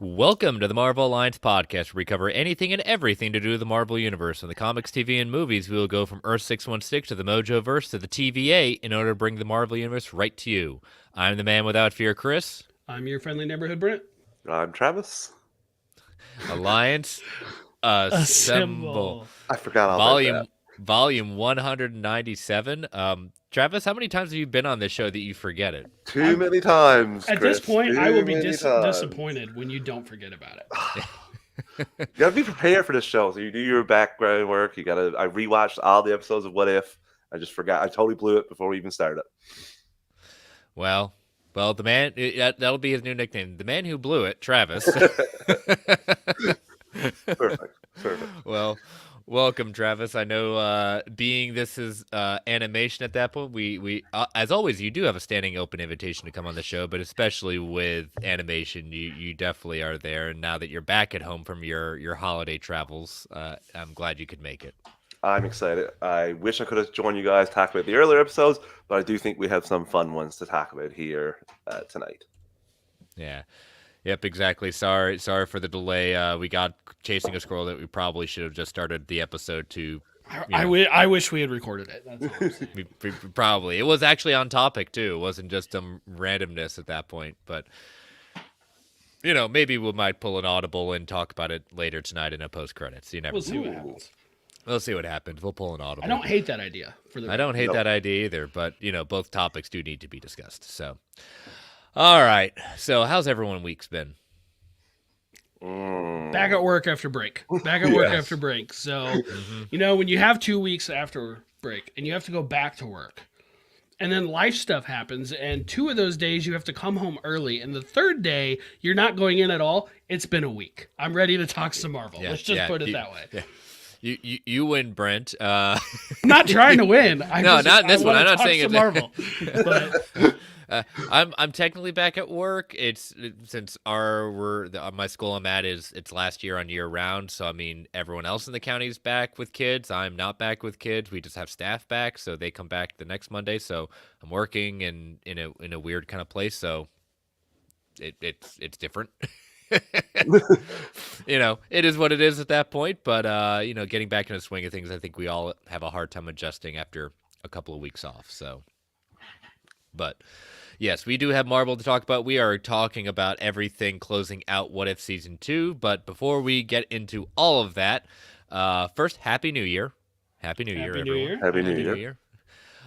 Welcome to the Marvel Alliance podcast, where we cover anything and everything to do with the Marvel Universe. In the comics, TV, and movies, we will go from Earth 616 to the Mojoverse to the TVA in order to bring the Marvel Universe right to you. I'm the man without fear, Chris. I'm your friendly neighborhood Brent. I'm Travis. Alliance Assemble. I forgot all about that. Volume 197. Travis, how many times have you been on this show that you forget it? Too many times, At Chris. this point, Too I will be many disappointed when you don't forget about it. You gotta be prepared for this show. So you do your background work. I rewatched all the episodes of What If. I just forgot. I totally blew it before we even started. Well, the man, that'll be his new nickname. The man who blew it, Travis. Perfect. Well, welcome, Travis. I know being this is animation at that point, we as always, you do have a standing open invitation to come on the show, but especially with animation, you definitely are there. And now that you're back at home from your holiday travels, I'm glad you could make it. I'm excited. I wish I could have joined you guys talk about the earlier episodes, but I do think we have some fun ones to talk about here tonight. Yeah. Yep, exactly. Sorry for the delay. We got chasing a scroll that we probably should have just started the episode to. I wish we had recorded it. That's all I'm saying. Probably. It was actually on topic, too. It wasn't just some randomness at that point. But, maybe we might pull an audible and talk about it later tonight in a post-credits. You never We'll see know. what happens. We'll see what happens. We'll pull an audible. I don't hate that idea. I don't hate that idea either, but, both topics do need to be discussed. So, all right. So, how's everyone week's been? Back at work after break. After break. So, when you have 2 weeks after break and you have to go back to work, and then life stuff happens, and 2 of those days you have to come home early, and the third day you're not going in at all, it's been a week. I'm ready to talk some Marvel. Let's just put it that way. Yeah. You win, Brent. I'm not trying to win. Not this one. I'm not saying it's Marvel. But I'm technically back at work. It's since my school I'm at it's last year on year round. So I mean everyone else in the county is back with kids. I'm not back with kids. We just have staff back, so they come back the next Monday. So I'm working in a weird kind of place. So it's different. It is what it is at that point, but getting back in the swing of things, I think we all have a hard time adjusting after a couple of weeks off. So, but yes, we do have Marvel to talk about. We are talking about everything closing out What If Season 2, but before we get into all of that, first, Happy New Year. Happy New Year, everyone. Happy New Year.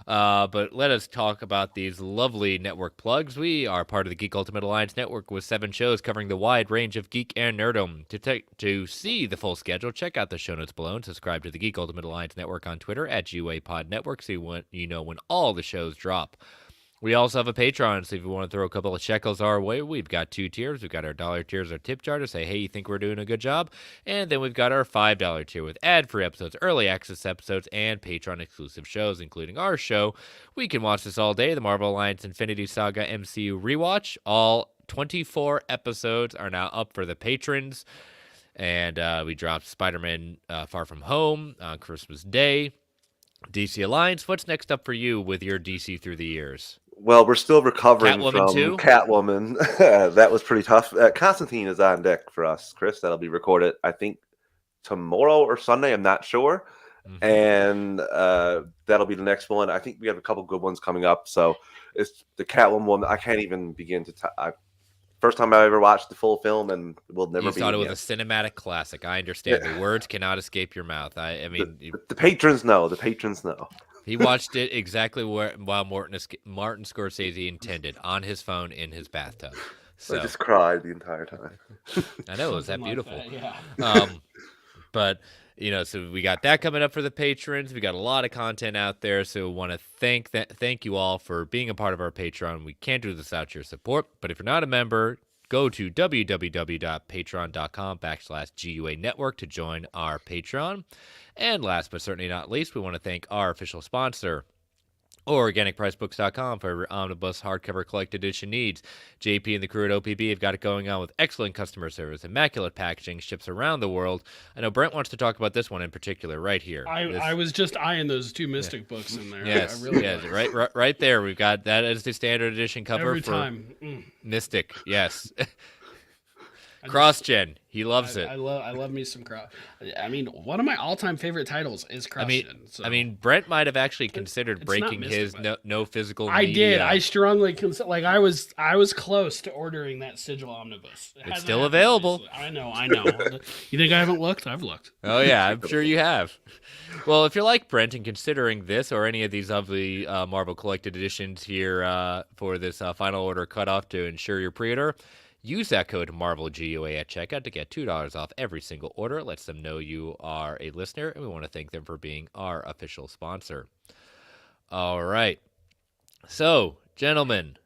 But let us talk about these lovely network plugs. We are part of the Geek Ultimate Alliance Network with 7 shows covering the wide range of geek and nerdom. To see the full schedule, check out the show notes below and subscribe to the Geek Ultimate Alliance Network on Twitter at GUAPod Network so when all the shows drop. We also have a Patreon, so if you want to throw a couple of shekels our way, we've got 2 tiers. We've got our $1 tiers, our tip jar to say, hey, you think we're doing a good job? And then we've got our $5 tier with ad-free episodes, early access episodes, and Patreon-exclusive shows, including our show. We can watch this all day, the Marvel Alliance Infinity Saga MCU Rewatch. All 24 episodes are now up for the patrons. And we dropped Spider-Man Far From Home on Christmas Day. DC Alliance, what's next up for you with your DC through the years? Well, we're still recovering Catwoman from too? Catwoman. That was pretty tough. Constantine is on deck for us, Chris. That'll be recorded, I think, tomorrow or Sunday. I'm not sure. Mm-hmm. And that'll be the next one. I think we have a couple good ones coming up. So it's the Catwoman one. I can't even begin to first time I ever watched the full film, and will never you be. You thought again. it was a cinematic classic. I understand. The words cannot escape your mouth. I mean, the patrons know. The patrons know. He watched it exactly while Martin Scorsese intended, on his phone in his bathtub. So I just cried the entire time. I know, it was that beautiful. Like that, yeah. But so we got that coming up for the patrons. We got a lot of content out there, so we want to thank you all for being a part of our Patreon. We can't do this without your support, but if you're not a member, go to www.patreon.com/GUA Network to join our Patreon. And last but certainly not least, we want to thank our official sponsor, OrganicPriceBooks.com, for your omnibus hardcover collected edition needs. JP and the crew at OPB have got it going on with excellent customer service, immaculate packaging, ships around the world. I know Brent wants to talk about this one in particular right here. I was just eyeing those 2 Mystic books in there. Yes, I really yes, right there. We've got that as the standard edition cover every for time. Mystic. Yes. Cross-gen. He loves it. I love me some cross. I mean, one of my all-time favorite titles is cross-gen. So. I mean, Brent might have actually considered It's breaking not his Mystic, no physical I media. did. I strongly like I was close to ordering that Sigil Omnibus. It's still available. Obviously. I know. You think I haven't looked? I've looked. Oh yeah, I'm sure you have. Well, if you're like Brent and considering this or any of these lovely Marvel Collected Editions here for this final order cutoff to ensure your pre-order, use that code MarvelGUA at checkout to get $2 off every single order. It lets them know you are a listener, and we want to thank them for being our official sponsor. All right. So, gentlemen,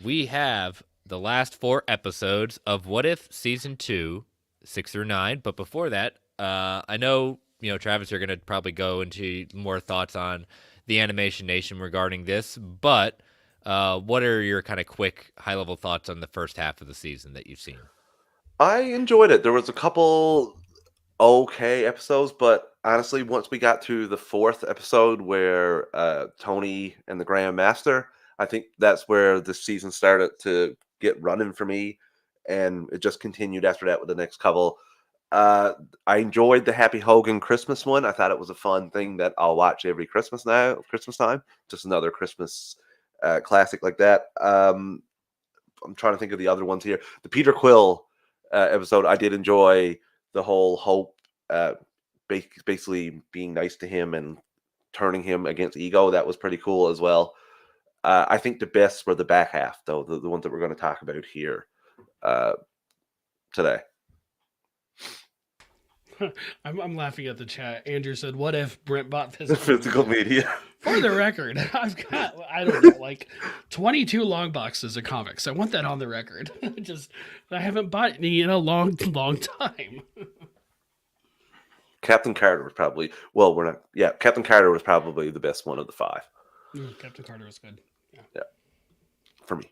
we have the last 4 episodes of What If Season 2, 6 through 9. But before that, I know, Travis, you're going to probably go into more thoughts on the Animation Nation regarding this, but what are your kind of quick, high-level thoughts on the first half of the season that you've seen? I enjoyed it. There was a couple okay episodes, but honestly, once we got to the 4th episode where Tony and the Grand Master, I think that's where the season started to get running for me, and it just continued after that with the next couple. I enjoyed the Happy Hogan Christmas one. I thought it was a fun thing that I'll watch every Christmas time. Just another Christmas classic like that. I'm trying to think of the other ones here. The Peter Quill episode, I did enjoy the whole Hope basically being nice to him and turning him against Ego. That was pretty cool as well. I think the best were the back half, though, the ones that we're going to talk about here today. I'm laughing at the chat. Andrew said, "What if Brent bought this physical media?" For the record, I've got, I don't know, like 22 long boxes of comics. I want that on the record. I haven't bought any in a long time. Captain Carter was probably Captain Carter was probably the best one of the 5. Captain Carter was good. Yeah, for me.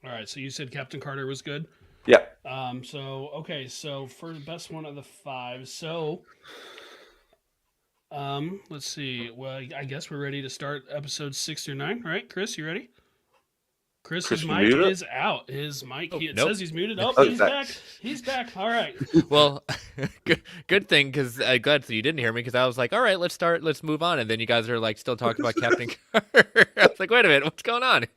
All right, so you said Captain Carter was good? Yeah. So for the best one of the 5, let's see. Well, I guess we're ready to start episodes 6 through 9, right? Chris, you ready? Chris's mic is out. His mic, it says he's muted. Oh, he's back. He's back. All right. Well, good thing, because I'm glad you didn't hear me, because I was like, all right, let's move on. And then you guys are like still talking about Captain Carter. I was like, wait a minute, what's going on?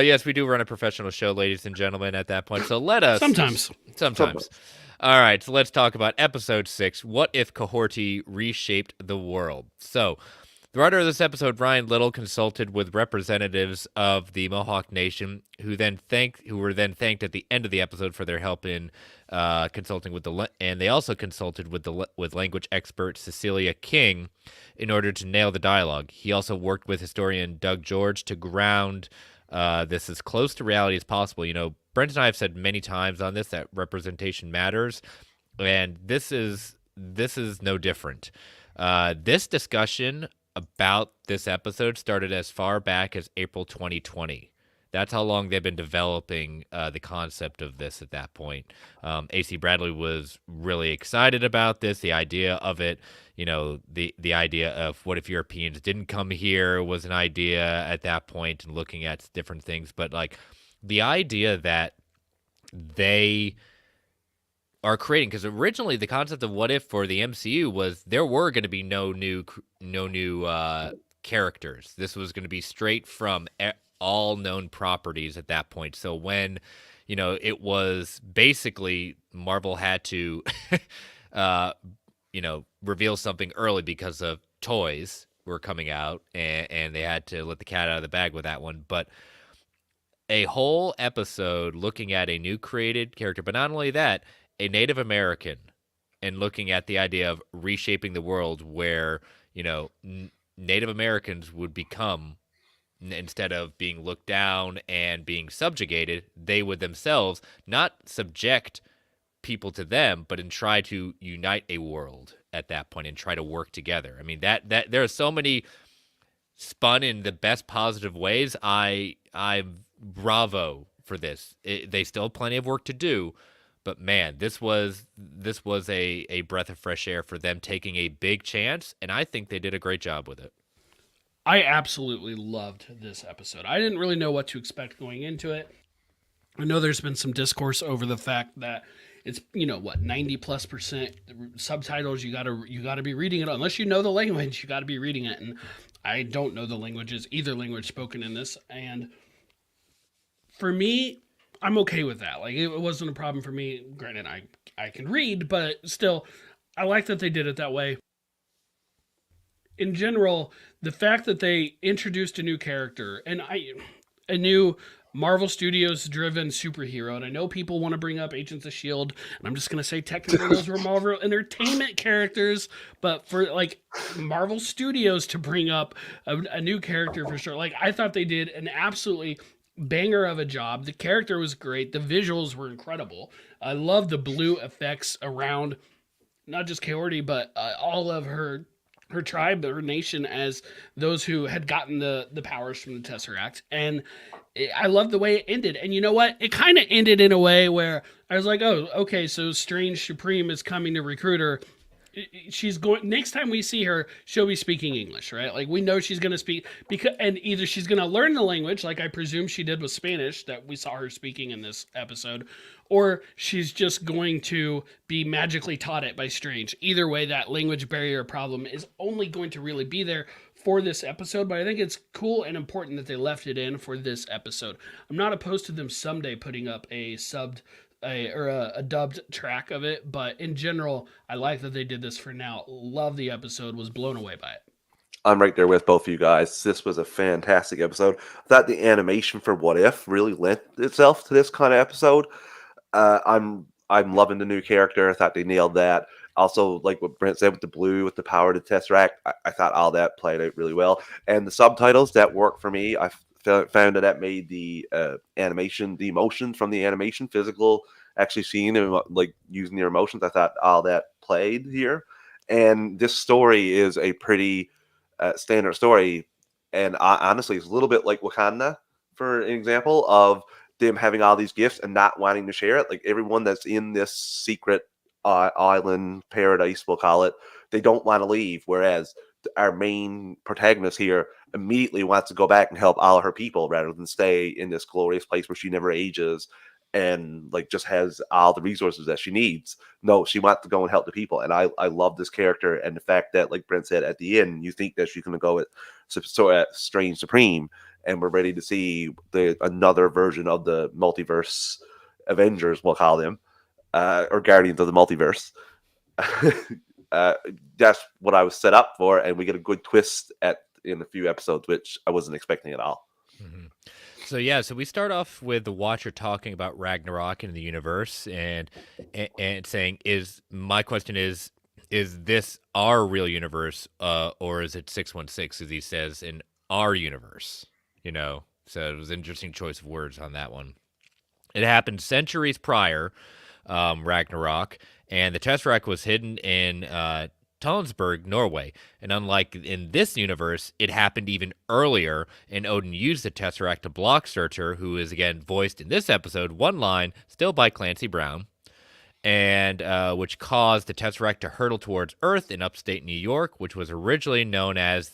Yes, we do run a professional show, ladies and gentlemen, at that point. So let us... Sometimes. All right, so let's talk about episode 6, What If Cohorty Reshaped the World? So... the writer of this episode, Ryan Little, consulted with representatives of the Mohawk Nation, who were then thanked at the end of the episode for their help in consulting with and they also consulted with language expert Cecilia King in order to nail the dialogue. He also worked with historian Doug George to ground this as close to reality as possible. Brent and I have said many times on this that representation matters, and this is no different. This discussion about this episode started as far back as April 2020. That's how long they've been developing the concept of this at that point. AC Bradley was really excited about this, the idea of it. The idea of what if Europeans didn't come here was an idea at that point, and looking at different things. But like the idea that they are creating, because originally the concept of what if for the MCU was there were going to be no new characters. This was going to be straight from all known properties at that point. So when it was basically Marvel had to reveal something early because of toys were coming out, and they had to let the cat out of the bag with that one. But a whole episode looking at a new created character, but not only that, a Native American, and looking at the idea of reshaping the world where, Native Americans would become, instead of being looked down and being subjugated, they would themselves not subject people to them, but try to unite a world at that point and try to work together. I mean, that there are so many spun in the best positive ways. I bravo for this. They still have plenty of work to do, But man, this was a breath of fresh air for them taking a big chance, and I think they did a great job with it. I absolutely loved this episode. I didn't really know what to expect going into it. I know there's been some discourse over the fact that it's 90+% subtitles. You gotta be reading it unless you know the language. You gotta be reading it, and I don't know the languages, either language spoken in this. And for me, I'm okay with that. Like it wasn't a problem for me. Granted, I can read, but still, I like that they did it that way. In general, the fact that they introduced a new character and a new Marvel Studios driven superhero, and I know people want to bring up Agents of Shield, and I'm just gonna say technically those were Marvel Entertainment characters, but for like Marvel Studios to bring up a new character for sure, like I thought they did an absolutely banger of a job. The character was great. The visuals were incredible. I love the blue effects around not just Coyote, but all of her tribe, her nation, as those who had gotten the powers from the Tesseract. And I love the way it ended. And you know what? It kind of ended in a way where I was like, oh, okay, so Strange Supreme is coming to recruit her. She's going next time we see her, she'll be speaking English, right? Like we know she's going to speak because, and either she's going to learn the language, like I presume she did with Spanish that we saw her speaking in this episode, or she's just going to be magically taught it by Strange. Either way, that language barrier problem is only going to really be there for this episode, but I think it's cool and important that they left it in for this episode. I'm not opposed to them someday putting up a a dubbed track of it, but in general, I like that they did this for now. Love the episode, was blown away by it. I'm right there with both of you guys. This was a fantastic episode. I thought the animation for What If really lent itself to this kind of episode. I'm loving the new character. I thought they nailed that. Also, like what Brent said with the blue, with the power to Tesseract, I thought all that played out really well. And the subtitles that worked for me. I found that made the animation, the emotion from the animation, physical, actually seeing and like using your emotions. I thought all that played here. And this story is a pretty standard story, and honestly, it's a little bit like Wakanda, for an example of them having all these gifts and not wanting to share it. Like everyone that's in this secret island paradise, we'll call it, they don't want to leave. Whereas our main protagonist here immediately wants to go back and help all of her people rather than stay in this glorious place where she never ages and like just has all the resources that she needs. No, she wants to go and help the people. And I love this character, and the fact that, like Brent said, at the end, you think that she's going to go with Strange Supreme, and we're ready to see another version of the Multiverse Avengers, we'll call them, or Guardians of the Multiverse. That's what I was set up for, and we get a good twist in a few episodes, which I wasn't expecting at all. Mm-hmm. So we start off with the Watcher talking about Ragnarok in the universe, and saying, my question is this our real universe, or is it 616, as he says, in our universe? So it was an interesting choice of words on that one. It happened centuries prior, Ragnarok, and the Tesseract was hidden in Tonsberg, Norway. And unlike in this universe, it happened even earlier, and Odin used the Tesseract to block Surtur, who is again voiced in this episode, one line, still by Clancy Brown, and which caused the Tesseract to hurtle towards Earth in upstate New York, which was originally known as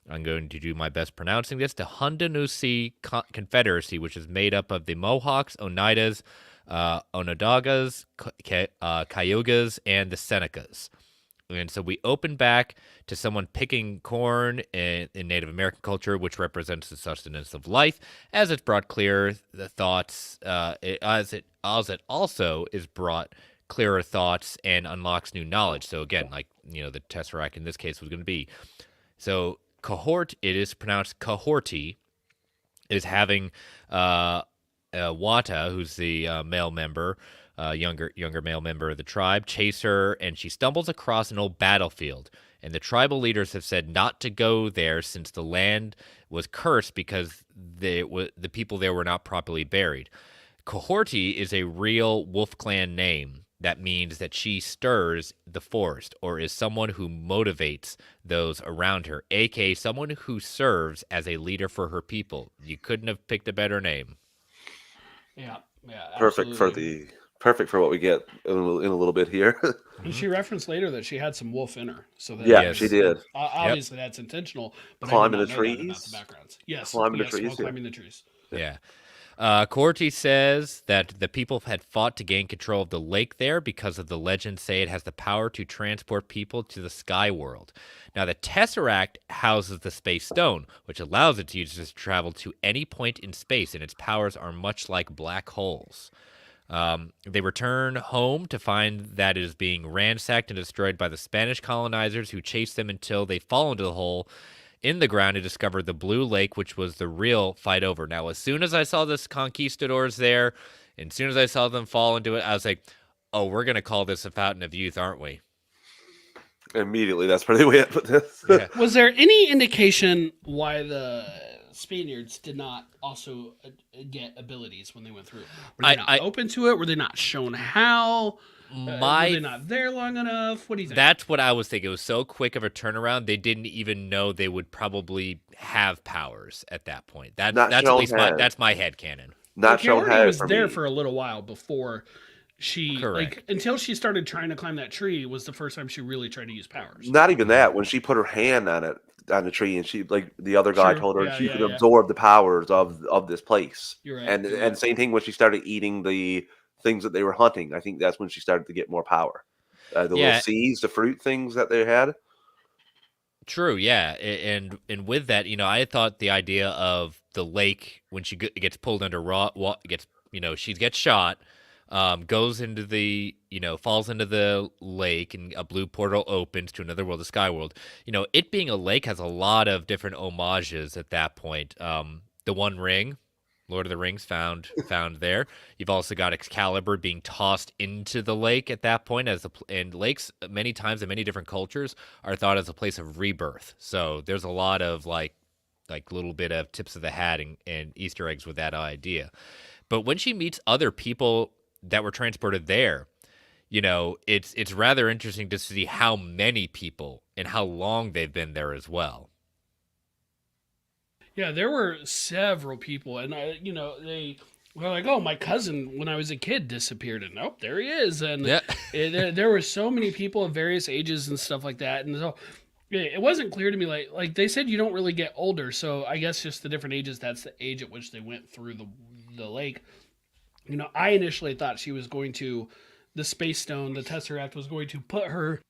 I'm going to do my best pronouncing this, the Haudenosaunee Confederacy, which is made up of the Mohawks, Oneidas, Onondagas, Cayugas, and the Senecas. And so we open back to someone picking corn in Native American culture, which represents the sustenance of life, as it's brought clear the thoughts, as it also is brought clearer thoughts and unlocks new knowledge. So again, like, the Tesseract in this case was going to be. So cohort, it is pronounced cohorty, is having Wata, who's the male member, younger male member of the tribe, chase her, and she stumbles across an old battlefield. And the tribal leaders have said not to go there since the land was cursed because the people there were not properly buried. Cohorty is a real Wolf Clan name that means that she stirs the forest, or is someone who motivates those around her, aka someone who serves as a leader for her people. You couldn't have picked a better name. Yeah, Perfect absolutely. perfect for what we get in a little bit here. And she referenced later that she had some wolf in her. So that Yeah, she did. obviously that's intentional, but I did Climbing the not know that about the trees. backgrounds. Yes, Climbing the yes, trees, while yeah. climbing the trees. Yeah. Corti says that the people had fought to gain control of the lake there because of the legends say it has the power to transport people to the sky world. Now, the Tesseract houses the space stone, which allows its users to travel to any point in space, and its powers are much like black holes. They return home to find that it is being ransacked and destroyed by the Spanish colonizers who chase them until they fall into the hole in the ground and discover the blue lake, which was the real fight over. Now, as soon as I saw this conquistadors there, and as soon as I saw them fall into it, I was like, oh, we're going to call this a fountain of youth, aren't we? Immediately, that's pretty way I put this. Yeah. Was there any indication why the Spaniards did not also get abilities when they went through? Were they not open to it? Were they not shown how? Were they not there long enough? What do you think? That's what I was thinking. It was so quick of a turnaround. They didn't even know they would probably have powers at that point. That's at least that's my headcanon. Not shown how. Was there for a little while before she until she started trying to climb that tree was the first time she really tried to use powers. Not even that. When she put her hand on the tree, and she the other guy told her she could absorb the powers of this place. You're right. And same thing when she started eating the things that they were hunting. I think that's when she started to get more power. The little seeds, the fruit things that they had. True, yeah, and with that, I thought the idea of the lake when she gets pulled under she gets shot, goes into the falls into the lake, and a blue portal opens to another world, the sky world. It being a lake has a lot of different homages at that point. The One Ring, Lord of the Rings found there. You've also got Excalibur being tossed into the lake at that point, and lakes many times in many different cultures are thought as a place of rebirth. So there's a lot of like little bit of tips of the hat and Easter eggs with that idea. But when she meets other people that were transported there, it's rather interesting to see how many people and how long they've been there as well. Yeah, there were several people, and they were like, "Oh, my cousin, when I was a kid, disappeared," and nope, there he is. And there were so many people of various ages and stuff like that, and so it wasn't clear to me. Like they said, you don't really get older, so I guess just the different ages. That's the age at which they went through the lake. I initially thought she was going to the Space Stone, the Tesseract was going to put her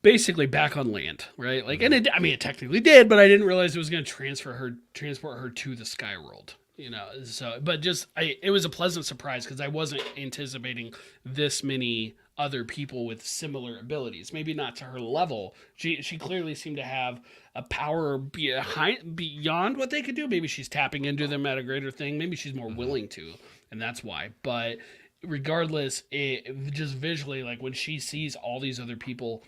basically back on land, right? Like, and it technically did, but I didn't realize it was going to transport her to the sky world, So, but it was a pleasant surprise because I wasn't anticipating this many other people with similar abilities. Maybe not to her level. She clearly seemed to have a power beyond what they could do. Maybe she's tapping into them at a greater thing. Maybe she's more willing to, and that's why. But regardless, it just visually, like when she sees all these other people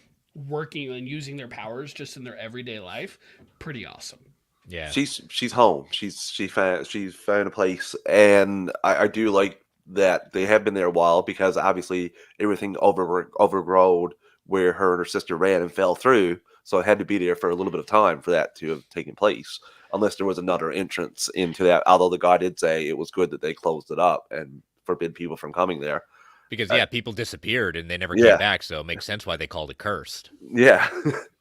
working and using their powers just in their everyday life, pretty awesome. Yeah, she's home. She's found a place, and I do like that they have been there a while because obviously everything overgrown where her and her sister ran and fell through, so it had to be there for a little bit of time for that to have taken place. Unless there was another entrance into that, although the guy did say it was good that they closed it up and forbid people from coming there. Because people disappeared and they never came back, so it makes sense why they called it cursed. Yeah,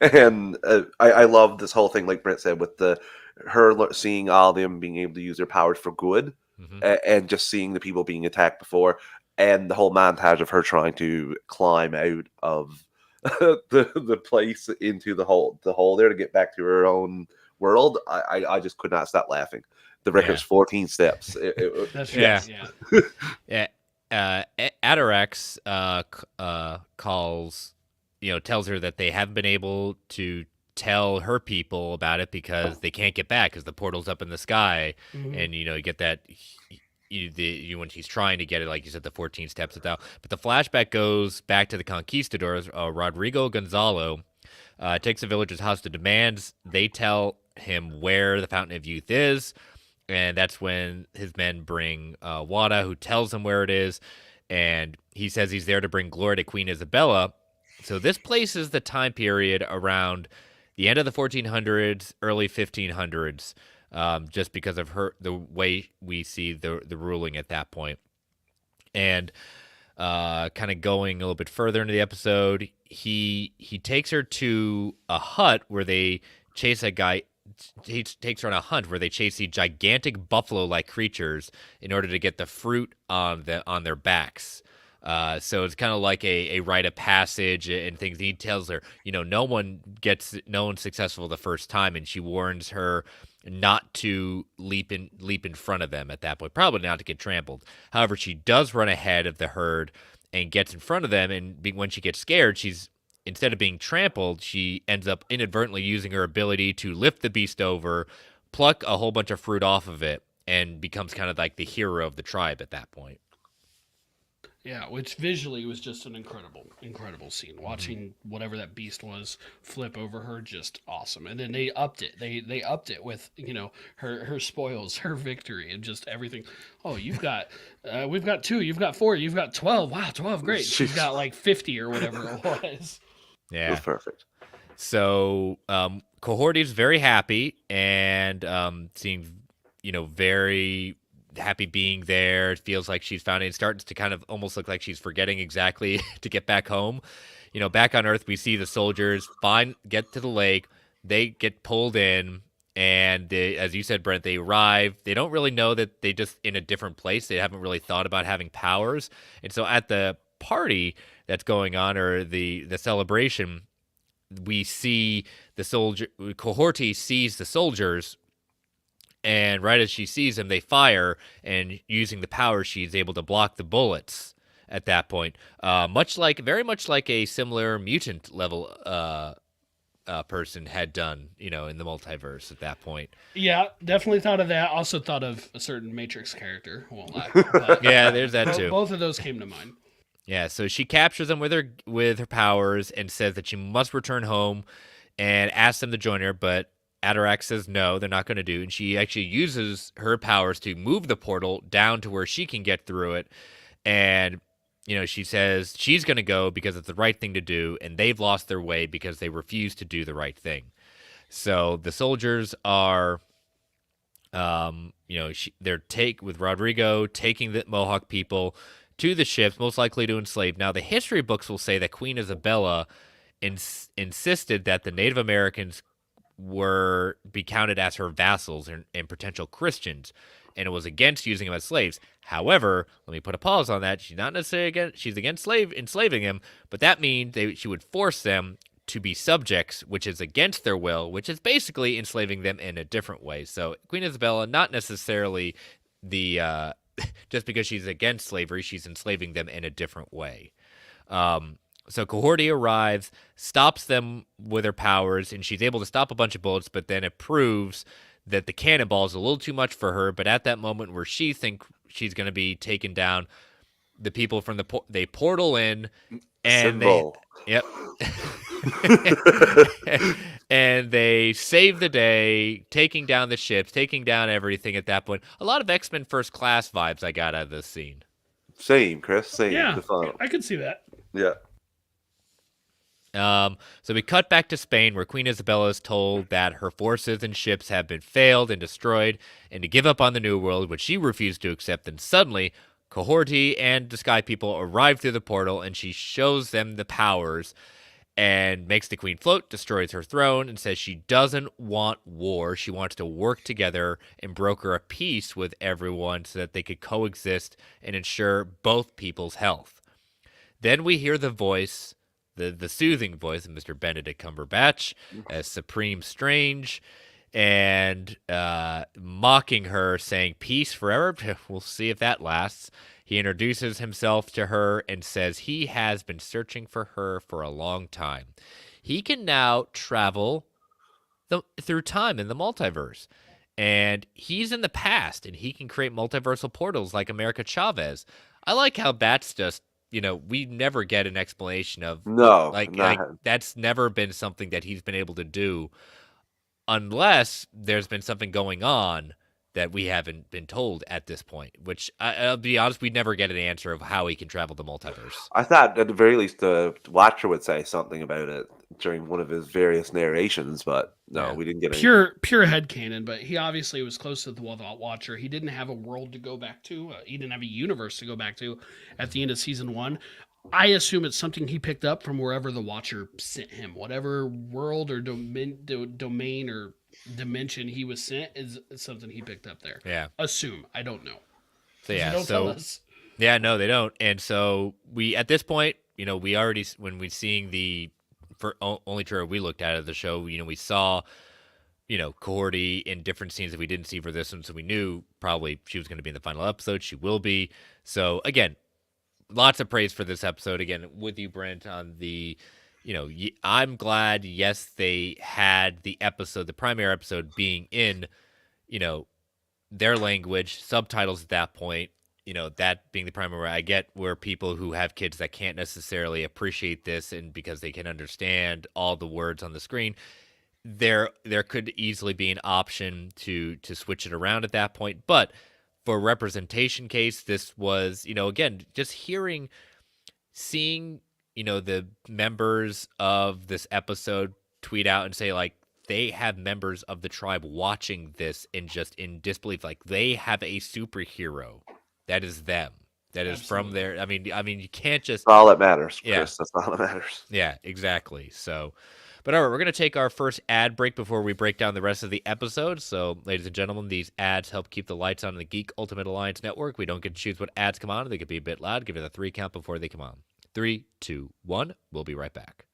and I love this whole thing, like Brent said, with her seeing all of them being able to use their powers for good, and just seeing the people being attacked before, and the whole montage of her trying to climb out of the place into the hole there to get back to her own world. I just could not stop laughing. The record's 14 steps. That's true. Yeah. Atarax tells her that they haven't been able to tell her people about it because they can't get back because the portal's up in the sky, and you get that when she's trying to get it, like you said, the 14 steps without. But the flashback goes back to the conquistadors. Rodrigo Gonzalo takes the villagers' house to demands they tell him where the Fountain of Youth is. And that's when his men bring Wada, who tells him where it is. And he says he's there to bring glory to Queen Isabella. So this places the time period around the end of the 1400s, early 1500s, just because of the way we see the ruling at that point. And kind of going a little bit further into the episode, he takes her to a hut where they chase a guy. He takes her on a hunt where they chase these gigantic buffalo-like creatures in order to get the fruit on their backs. So it's kind of like a rite of passage and things. He tells her, no one's successful the first time, and she warns her not to leap in front of them at that point, probably not to get trampled. However, she does run ahead of the herd and gets in front of them, and when she gets scared, instead of being trampled, she ends up inadvertently using her ability to lift the beast over, pluck a whole bunch of fruit off of it, and becomes kind of like the hero of the tribe at that point. Yeah, which visually was just an incredible scene. Watching whatever that beast was flip over her, just awesome. And then they upped it. They upped it with her spoils, her victory, and just everything. Oh, we've got 2, you've got 4, you've got 12. Wow, 12, great. She's got like 50 or whatever it was. Yeah, it was perfect. So Cohorty's very happy and seems very happy being there. It feels like she's found it. It starts to kind of almost look like she's forgetting exactly to get back home. Back on Earth, we see the soldiers get to the lake. They get pulled in, and as you said, Brent, they arrive. They don't really know that they just in a different place. They haven't really thought about having powers. And so at the party that's going on, or the celebration, we see the soldier. Cohorty sees the soldiers, and right as she sees them, they fire, and using the power, she's able to block the bullets at that point. Very much like a similar mutant level person had done, in the multiverse at that point. Yeah, definitely thought of that. Also thought of a certain Matrix character. Won't lie. But, yeah, there's that too. Both of those came to mind. Yeah, so she captures them with her powers and says that she must return home, and asks them to join her, but Atarax says no, they're not going to do. And she actually uses her powers to move the portal down to where she can get through it. And, she says she's going to go because it's the right thing to do. And they've lost their way because they refuse to do the right thing. So the soldiers are, they're with Rodrigo taking the Mohawk people to the ships, most likely to enslave. Now, the history books will say that Queen Isabella insisted that the Native Americans be counted as her vassals and potential Christians, and it was against using them as slaves. However, let me put a pause on that. She's not necessarily she's against enslaving them, but that means she would force them to be subjects, which is against their will, which is basically enslaving them in a different way. So Queen Isabella, not necessarily the just because she's against slavery, she's enslaving them in a different way. So Cohorty arrives, stops them with her powers, and she's able to stop a bunch of bullets, but then it proves that the cannonball is a little too much for her. But at that moment where she thinks she's going to be taken down, the people from they portal in, and yep. And they save the day, taking down the ships, taking down everything at that point. A lot of X-Men First Class vibes I got out of this scene. Same, Chris. Same. Yeah, I could see that. Yeah. So we cut back to Spain, where Queen Isabella is told that her forces and ships have been failed and destroyed, and to give up on the New World, which she refused to accept. And suddenly, Cohorty and the Sky People arrive through the portal, and she shows them the powers and makes the Queen float, destroys her throne, and says she doesn't want war. She wants to work together and broker a peace with everyone so that they could coexist and ensure both people's health. Then we hear the voice, the soothing voice of Mr. Benedict Cumberbatch as Supreme Strange, and mocking her, saying, "Peace forever." We'll see if that lasts. He introduces himself to her and says he has been searching for her for a long time. He can now travel through time in the multiverse. And he's in the past, and he can create multiversal portals like America Chavez. I like how that's just, we never get an explanation of, like that's never been something that he's been able to do unless there's been something going on that we haven't been told at this point, which I'll be honest, we never get an answer of how he can travel the multiverse. I thought at the very least the Watcher would say something about it. during one of his various narrations, but no, Yeah. we didn't get anything. Pure headcanon, but he obviously was close to the Watcher. He didn't have a world to go back to. He didn't have a universe to go back to at the end of season 1. I assume it's something he picked up from wherever the Watcher sent him. Whatever world or domain or dimension he was sent is something he picked up there. Yeah. Assume. I don't know. So yeah, They don't tell us. Yeah, no, they don't. And so we, at this point, we already, when we seeing the only trailer we looked at of the show, we saw, Cordy in different scenes that we didn't see for this one. So we knew probably she was going to be in the final episode. She will be. So again, lots of praise for this episode. Again, with you, Brent, on the, I'm glad, yes, they had the primary episode being in, their language, subtitles at that point, that being the primary. I get where people who have kids that can't necessarily appreciate this, and because they can understand all the words on the screen, there could easily be an option to switch it around at that point. But for representation case, this was, again, just seeing, the members of this episode tweet out and say, like, they have members of the tribe watching this and just in disbelief, like they have a superhero that is them, that is from their. I mean, you can't just. That's all that matters, Chris. Yeah. That's all that matters. Yeah, exactly. So, but all right, we're going to take our first ad break before we break down the rest of the episode. So, ladies and gentlemen, these ads help keep the lights on in the Geek Ultimate Alliance Network. We don't get to choose what ads come on. They could be a bit loud. Give it a 3 count before they come on. 3, 2, 1. We'll be right back.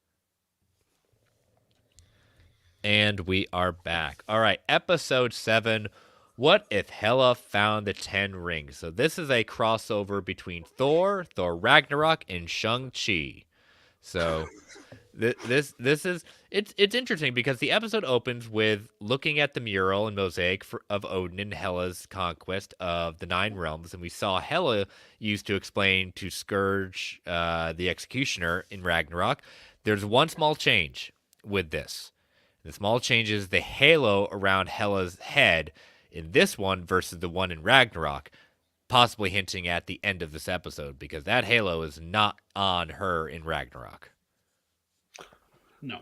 And we are back. All right, episode 7. What if Hela found the 10 rings? So this is a crossover between Thor Ragnarok, and Shang-Chi. So this is it's interesting because the episode opens with looking at the mural and mosaic of Odin and Hela's conquest of the 9 realms, and we saw Hela used to explain to Scourge, the executioner in Ragnarok. There's one small change with this. The small change is the halo around Hela's head in this one versus the one in Ragnarok, possibly hinting at the end of this episode, because that halo is not on her in Ragnarok. No,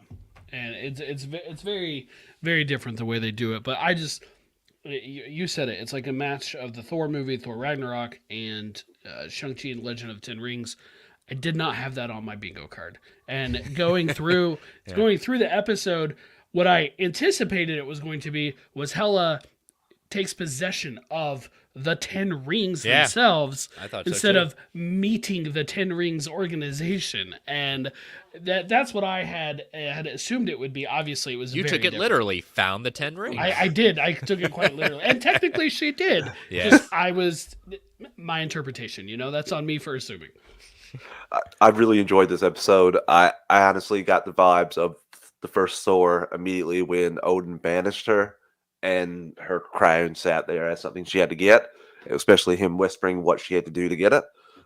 and it's very, very different the way they do it. But I just, you said it. It's like a match of the Thor movie, Thor Ragnarok, and Shang-Chi and Legend of the Ten Rings. I did not have that on my bingo card. And going through going through the episode, what I anticipated it was going to be was Hela takes possession of the 10 rings themselves instead of meeting the 10 rings organization. And that's what I had assumed it would be. Obviously, it was You took it different. Literally, found the 10 rings. I did. I took it quite literally. And technically she did. Yeah. Just my interpretation, that's on me for assuming. I really enjoyed this episode. I honestly got the vibes of the first Thor immediately when Odin banished her and her crown sat there as something she had to get, especially him whispering what she had to do to get it.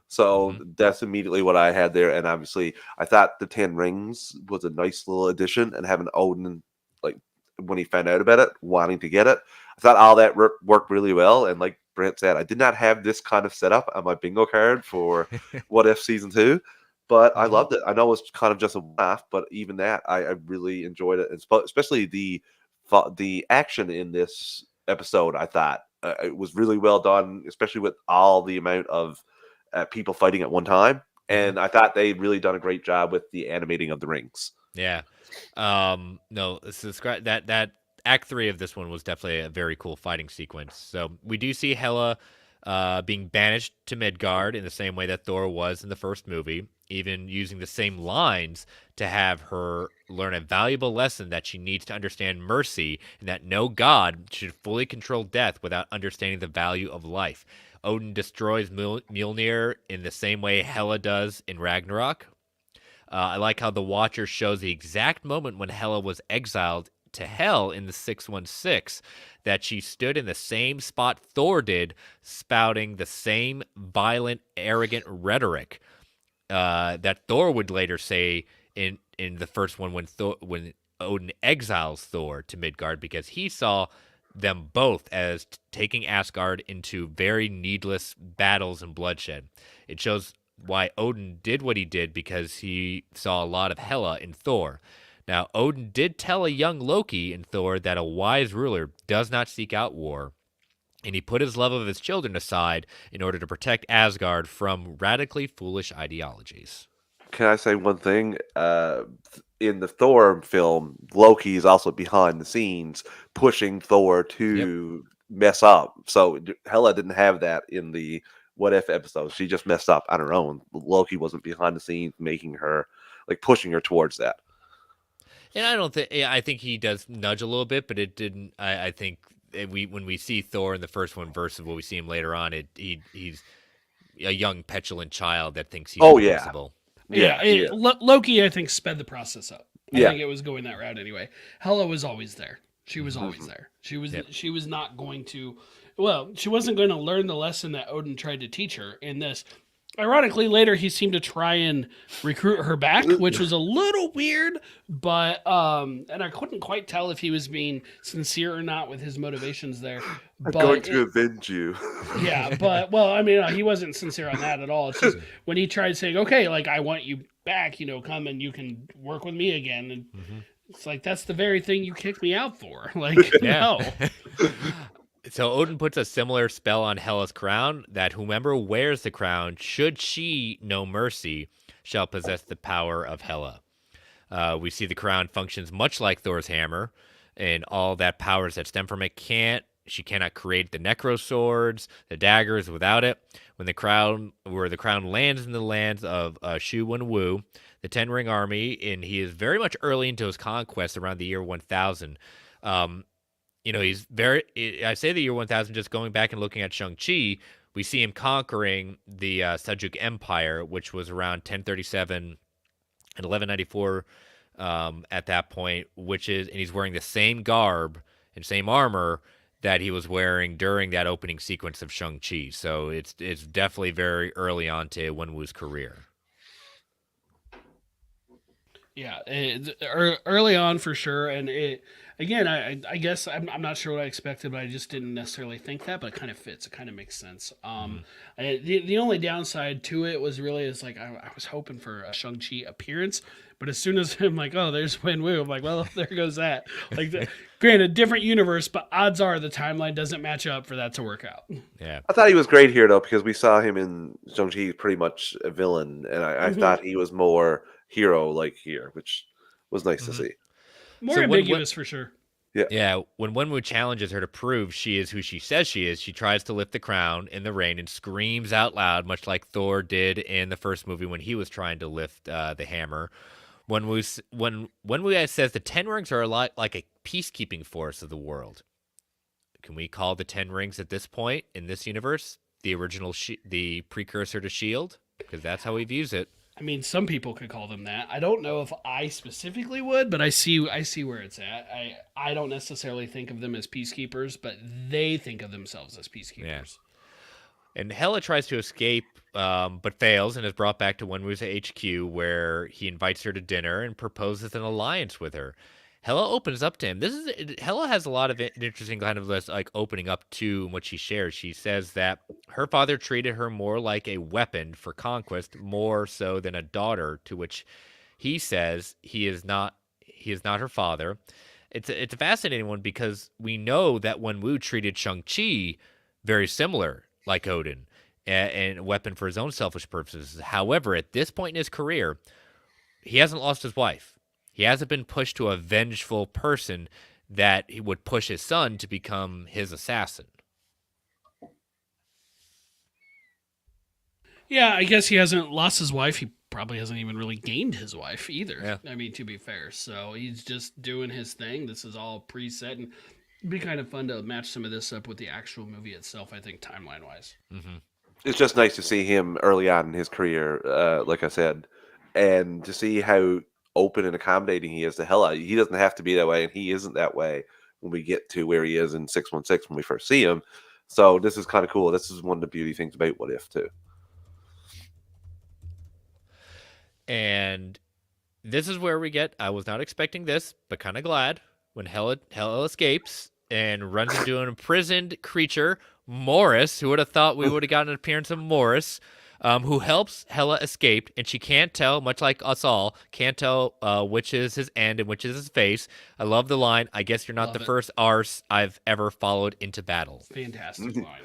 So that's immediately what I had there. And obviously, I thought the 10 rings was a nice little addition, and having Odin, like, when he found out about it, wanting to get it, I thought all that worked really well. And like Brent said, I did not have this kind of setup on my bingo card for What If Season 2. But I loved it. I know it's kind of just a laugh, but even that, I really enjoyed it, especially the action in this episode. I thought it was really well done, especially with all the amount of people fighting at one time. And I thought they really done a great job with the animating of the rings. Yeah. No, that Act 3 of this one was definitely a very cool fighting sequence. So we do see Hela being banished to Midgard in the same way that Thor was in the first movie, even using the same lines to have her learn a valuable lesson that she needs to understand mercy and that no god should fully control death without understanding the value of life. Odin destroys Mjolnir in the same way Hela does in Ragnarok. I like how the Watcher shows the exact moment when Hela was exiled to hell in the 616, that she stood in the same spot Thor did, spouting the same violent, arrogant rhetoric that Thor would later say in the first one when Odin exiles Thor to Midgard, because he saw them both as taking Asgard into very needless battles and bloodshed. It shows why Odin did what he did, because he saw a lot of Hela in Thor. Now, Odin did tell a young Loki in Thor that a wise ruler does not seek out war, and he put his love of his children aside in order to protect Asgard from radically foolish ideologies. Can I say one thing? In the Thor film, Loki is also behind the scenes pushing Thor to mess up. So Hela didn't have that in the What If episode. She just messed up on her own. Loki wasn't behind the scenes making her, like, pushing her towards that. And I don't think I think he does nudge a little bit, but it didn't. I think when we see Thor in the first one versus what we see him later on, he's a young petulant child that thinks he's invincible. Loki, I think, sped the process up. I Yeah. think it was going that route anyway. Hela was always there. She was always there. She was not going to. Well, she wasn't going to learn the lesson that Odin tried to teach her in this. Ironically, later he seemed to try and recruit her back, which was a little weird, but and I couldn't quite tell if he was being sincere or not with his motivations there. I'm going to avenge you. Yeah, but well, I mean, he wasn't sincere on that at all. It's just when he tried saying, "Okay, like I want you back, come and you can work with me again," and it's like that's the very thing you kicked me out for. Like, no. So Odin puts a similar spell on Hela's crown that whomever wears the crown, should she know mercy, shall possess the power of Hela. We see the crown functions much like Thor's hammer, and all that powers that stem from it she cannot create the necro swords, the daggers without it. When the crown lands in the lands of Shu Wenwu, the Ten Ring Army, and he is very much early into his conquest around the year 1000. He's I say the year 1000, just going back and looking at Shang-Chi, we see him conquering the Seljuk Empire, which was around 1037 and 1194 at that point, and he's wearing the same garb and same armor that he was wearing during that opening sequence of Shang-Chi. So it's definitely very early on to Wenwu's career. Yeah, early on for sure, and again, I guess I'm not sure what I expected, but I just didn't necessarily think that, but it kind of fits. It kind of makes sense. The only downside to it was really I was hoping for a Shang-Chi appearance, but as soon as I'm like, oh, there's Wenwu, I'm like, well, there goes that. Granted, different universe, but odds are the timeline doesn't match up for that to work out. Yeah, I thought he was great here though, because we saw him in Shang-Chi pretty much a villain, and I thought he was more hero-like here, which was nice to see. More ambiguous for sure. Yeah, when Wenwu challenges her to prove she is who she says she is, she tries to lift the crown in the rain and screams out loud, much like Thor did in the first movie when he was trying to lift the hammer. Wenwu says the Ten Rings are a lot like a peacekeeping force of the world. Can we call the Ten Rings at this point in this universe the original, the precursor to S.H.I.E.L.D.? Because that's how he views it. I mean, some people could call them that. I don't know if I specifically would, but I see where it's at. I don't necessarily think of them as peacekeepers, but they think of themselves as peacekeepers. Yeah. And Hela tries to escape, but fails and is brought back to Wenwu's HQ, where he invites her to dinner and proposes an alliance with her. Hela opens up to him. Hela has a lot of interesting kind of opening up to what she shares. She says that her father treated her more like a weapon for conquest, more so than a daughter, to which he says he is not her father. It's a fascinating one because we know that Wenwu treated Shang-Chi very similar, like Odin, and a weapon for his own selfish purposes. However, at this point in his career, he hasn't lost his wife. He hasn't been pushed to a vengeful person that he would push his son to become his assassin. Yeah, I guess he hasn't lost his wife. He probably hasn't even really gained his wife either. Yeah. I mean, to be fair. So he's just doing his thing. This is all preset. And it'd be kind of fun to match some of this up with the actual movie itself, I think, timeline-wise. Mm-hmm. It's just nice to see him early on in his career, like I said, and to see how open and accommodating he is to Hela. He doesn't have to be that way, and he isn't that way when we get to where he is in 616 when we first see him. So this is kind of cool. This is one of the beauty things about What If, too. And this is where we get, I was not expecting this, but kind of glad, when Hela escapes and runs into an imprisoned creature, Morris. Who would have thought we would have gotten an appearance of Morris? who helps Hela escape, and she can't tell, much like us all, can't tell which is his end and which is his face. I love the line, I guess you're not Love the it. first arse I've ever followed into battle. Fantastic line.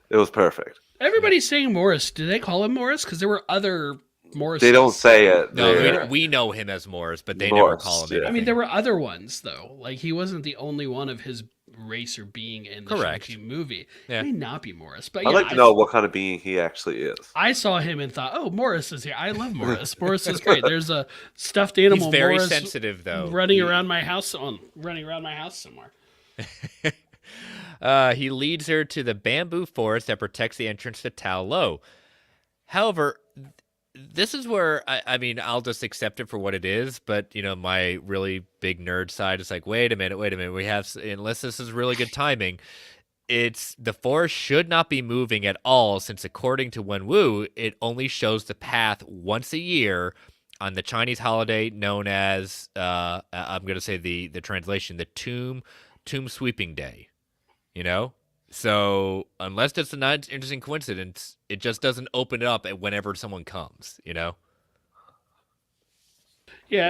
It was perfect. Everybody's saying Morris. Do they call him Morris? Because there were other Morris. They don't say it. No, there. we know him as Morris, but they Morris, never call him yeah. anything. I mean, there were other ones though. Like he wasn't the only one of his race or being in the Correct. Shang-Chi movie. Yeah. It may not be Morris, but I'd yeah, like to know what kind of being he actually is. I saw him and thought, "Oh, Morris is here. I love Morris. Morris is great." There's a stuffed animal. He's very Morris sensitive, though. running around my house somewhere. He leads her to the bamboo forest that protects the entrance to Tao Lo. However, this is where I mean, I'll just accept it for what it is. But my really big nerd side is like, wait a minute. We have, unless this is really good timing, it's the forest should not be moving at all, since according to Wenwu, it only shows the path once a year on the Chinese holiday known as I'm going to say the translation, the Tomb Sweeping Day. So unless it's a nice, interesting coincidence, it just doesn't open it up at whenever someone comes. Yeah,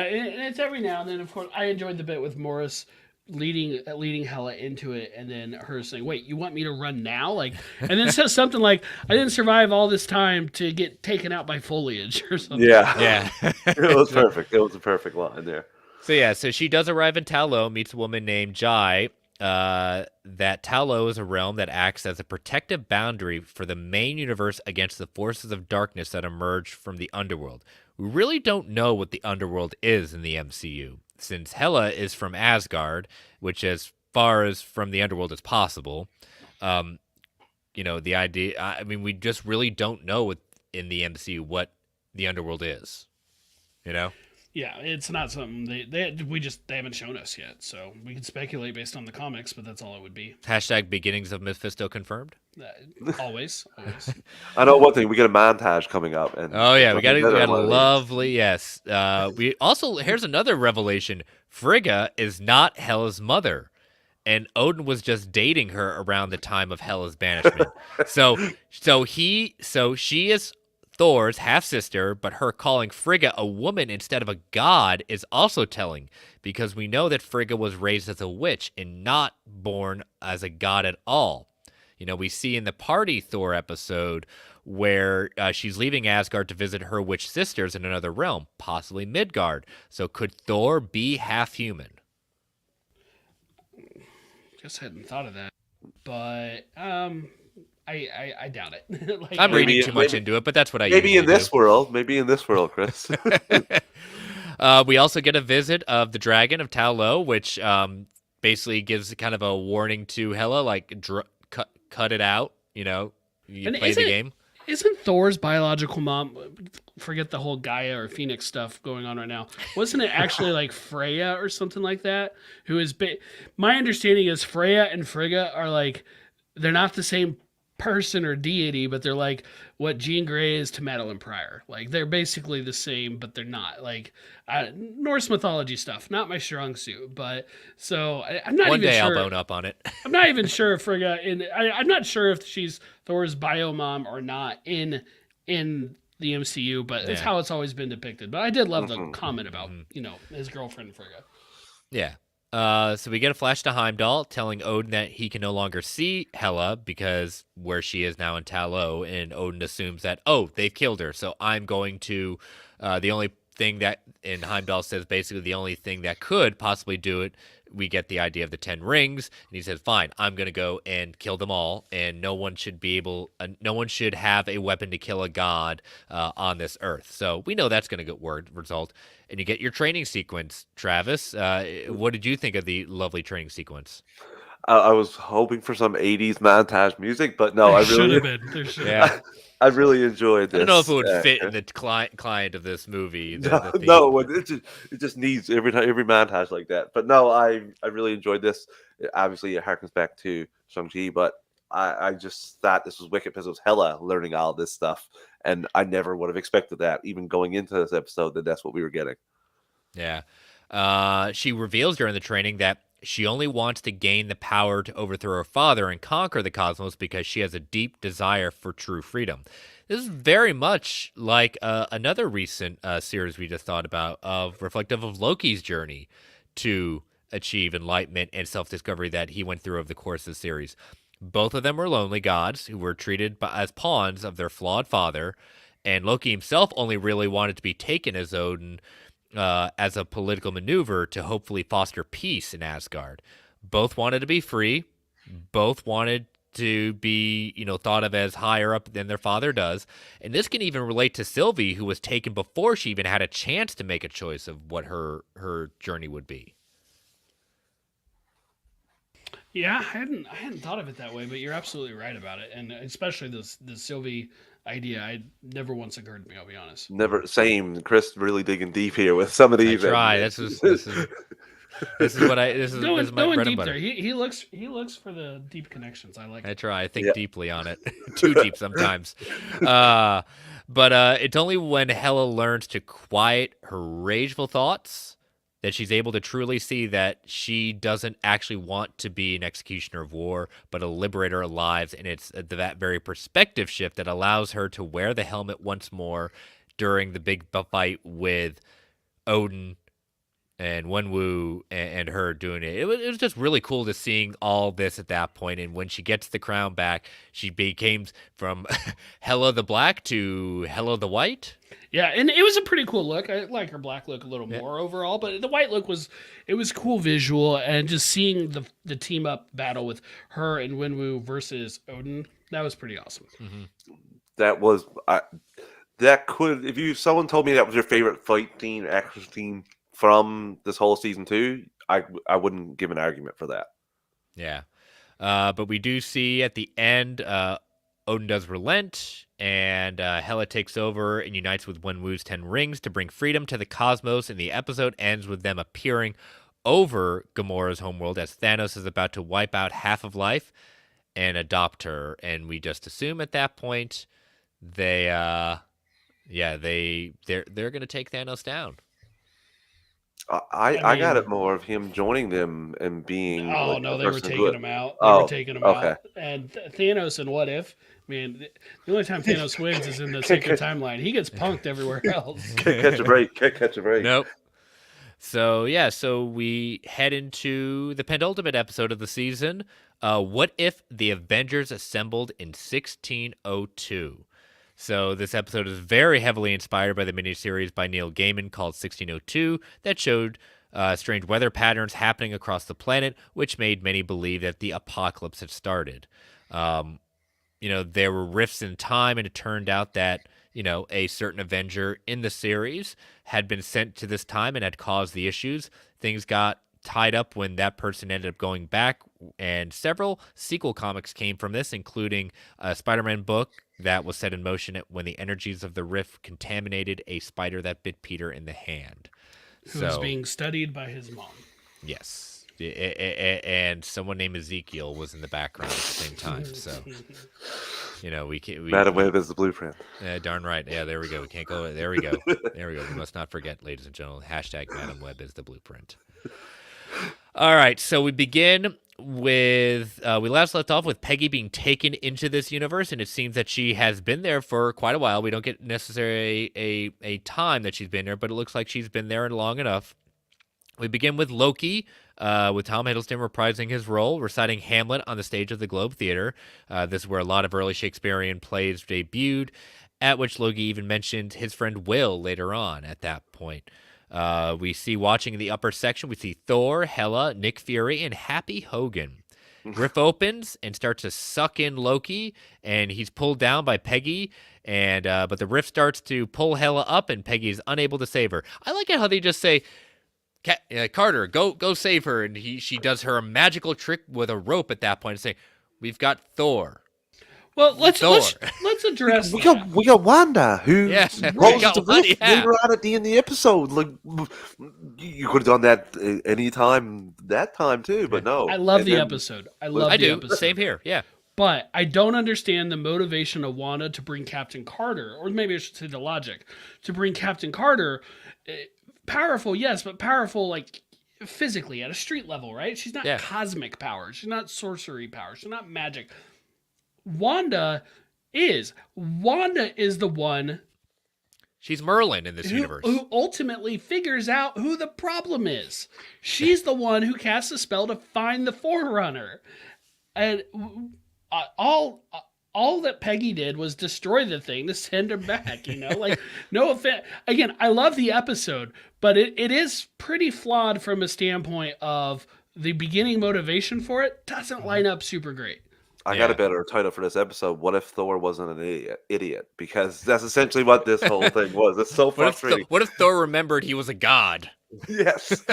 and it's every now and then. Of course, I enjoyed the bit with Morris leading Hela into it, and then her saying, "Wait, you want me to run now?" Like, and then says something like, "I didn't survive all this time to get taken out by foliage," or something. Yeah. It was perfect. It was a perfect line there. So she does arrive in Tao Lo, meets a woman named Jai. That Tao Lo is a realm that acts as a protective boundary for the main universe against the forces of darkness that emerge from the underworld. We really don't know what the underworld is in the MCU, since Hela is from Asgard, which as far as from the underworld as possible. The idea, I mean, we just really don't know in the MCU what the underworld is, Yeah, it's not something they haven't shown us yet, so we can speculate based on the comics, but that's all it would be. #, beginnings of Mephisto confirmed. Always. I know one thing. We get a montage coming up. And Oh yeah, we got a one of these. lovely, yes. We also, here's another revelation. Frigga is not Hela's mother, and Odin was just dating her around the time of Hela's banishment. so she is Thor's half-sister, but her calling Frigga a woman instead of a god is also telling, because we know that Frigga was raised as a witch and not born as a god at all. We see in the Party Thor episode where she's leaving Asgard to visit her witch sisters in another realm, possibly Midgard. So could Thor be half-human? Just hadn't thought of that, but I doubt it. Like, I'm reading too much into it, but that's what I maybe usually in this do. world. Maybe in this world, Chris. We also get a visit of the dragon of Tao Lo, which basically gives kind of a warning to Hela, like cut it out. You play the game. Isn't Thor's biological mom? Forget the whole Gaia or Phoenix stuff going on right now. Wasn't it actually like Freya or something like that? Who is my understanding is Freya and Frigga are like, they're not the same person or deity, but they're like what Jean Grey is to Madeline Pryor. Like they're basically the same, but they're not. Like Norse mythology stuff, not my strong suit. But so I'm not One even day sure. I'll bone up on it. I'm not even sure if Frigga I'm not sure if she's Thor's bio mom or not in the MCU, but it's how it's always been depicted. But I did love the comment about his girlfriend Frigga. Yeah. So we get a flash to Heimdall telling Odin that he can no longer see Hela because where she is now in Tao Lo, and Odin assumes that, they've killed her, so I'm going to, the only thing that, and Heimdall says basically the only thing that could possibly do it, we get the idea of the 10 rings, and he says, fine, I'm going to go and kill them all, and no one should have a weapon to kill a god on this earth. So we know that's going to result. And you get your training sequence, Travis. What did you think of the lovely training sequence? I was hoping for some 80s montage music, but no, I should really have been. There should have been. I really enjoyed this. I don't know if it would fit in the client of this movie. It just needs every montage like that. But no, I really enjoyed this. Obviously, it harkens back to Shang-Chi, but I just thought this was wicked because it was Hela learning all this stuff, and I never would have expected that, even going into this episode, that that's what we were getting. Yeah. She reveals during the training that She only wants to gain the power to overthrow her father and conquer the cosmos because she has a deep desire for true freedom. This is very much like another recent series we just thought about, reflective of Loki's journey to achieve enlightenment and self-discovery that he went through over the course of the series. Both of them were lonely gods who were treated as pawns of their flawed father, and Loki himself only really wanted to be taken as Odin as a political maneuver to hopefully foster peace in Asgard. Both wanted to be free. Both wanted to be, thought of as higher up than their father does. And this can even relate to Sylvie, who was taken before she even had a chance to make a choice of what her journey would be. Yeah, I hadn't thought of it that way, but you're absolutely right about it, and especially the Sylvie idea. I never once occurred to me. I'll be honest. Never. Same. Chris really digging deep here with some of I these. try. This is what I this is Going, this is my going bread and deep butter. there. He looks for the deep connections. I like I it. try. I think Yeah. deeply on it. Too deep sometimes. But it's only when Hela learns to quiet her rageful thoughts that she's able to truly see that she doesn't actually want to be an executioner of war, but a liberator of lives. And it's that very perspective shift that allows her to wear the helmet once more during the big fight with Odin and Wenwu and her doing it. It was just really cool to seeing all this at that point. And when she gets the crown back, she became from Hela the Black to Hela the White. Yeah, and it was a pretty cool look. I like her black look a little Yeah. more overall, but the white look was cool visual, and just seeing the team up battle with her and Wenwu versus Odin, that was pretty awesome. That was that could if someone told me that was your favorite fight team, action team from this whole season 2, I wouldn't give an argument for that. Yeah. But we do see at the end, Odin does relent, and Hela takes over and unites with Wenwu's 10 rings to bring freedom to the cosmos, and the episode ends with them appearing over Gamora's homeworld as Thanos is about to wipe out half of life and adopt her. And we just assume at that point they're going to take Thanos down. I got mean- it more of him joining them and being. Oh like, no, a they were person taking good. him out. They Oh, were taking him okay. out. And Thanos and What If? Man, the only time Thanos wins is in the Sacred Timeline. He gets punked everywhere else. Can't catch a break. Can't catch a break. Nope. So we head into the penultimate episode of the season. What if the Avengers assembled in 1602? So this episode is very heavily inspired by the miniseries by Neil Gaiman called 1602 that showed strange weather patterns happening across the planet, which made many believe that the apocalypse had started. There were rifts in time, and it turned out that, a certain Avenger in the series had been sent to this time and had caused the issues. Things got tied up when that person ended up going back, and several sequel comics came from this, including a Spider-Man book that was set in motion when the energies of the rift contaminated a spider that bit Peter in the hand. Who was being studied by his mom. Yes. And someone named Ezekiel was in the background at the same time. So, Madam Web is the blueprint. darn right. Yeah, there we go. We can't go. There we go. There we go. We must not forget, ladies and gentlemen, hashtag Madam Web is the blueprint. All right. So we begin with, we last left off with Peggy being taken into this universe, and it seems that she has been there for quite a while. We don't get necessarily a time that she's been there, but it looks like she's been there long enough. We begin with Loki, with Tom Hiddleston reprising his role, reciting Hamlet on the stage of the Globe Theater. This is where a lot of early Shakespearean plays debuted, at which Loki even mentioned his friend Will later on at that point. We see watching in the upper section, we see Thor, Hela, Nick Fury, and Happy Hogan. Riff opens and starts to suck in Loki, and he's pulled down by Peggy, and but the riff starts to pull Hela up, and Peggy is unable to save her. I like it how they just say, Carter, go save her, and she does her magical trick with a rope at that point and say, we've got Thor. Well, let's Thor. let's address We that. got Wanda who Yeah, closes we got the Wanda, rift yeah. later on at the end of the episode. Like you could have done that any time that time too, but no. I love And the then- episode. I love I the do. episode. Same here. Yeah. But I don't understand the motivation of Wanda to bring Captain Carter, or maybe I should say the logic, to bring Captain Carter. Powerful, yes, but powerful, like, physically at a street level, right? She's not Yeah. cosmic power. She's not sorcery power. She's not magic. Wanda is. Wanda is the one She's Merlin in this universe. who ultimately figures out who the problem is. She's the one who casts a spell to find the Forerunner. And all that Peggy did was destroy the thing to send her back, like, no offense. Again, I love the episode, but it is pretty flawed from a standpoint of the beginning motivation for it doesn't line up super great. I got a better title for this episode. What if Thor wasn't an idiot? Because that's essentially what this whole thing was. It's so frustrating. What if Thor remembered he was a god? Yes.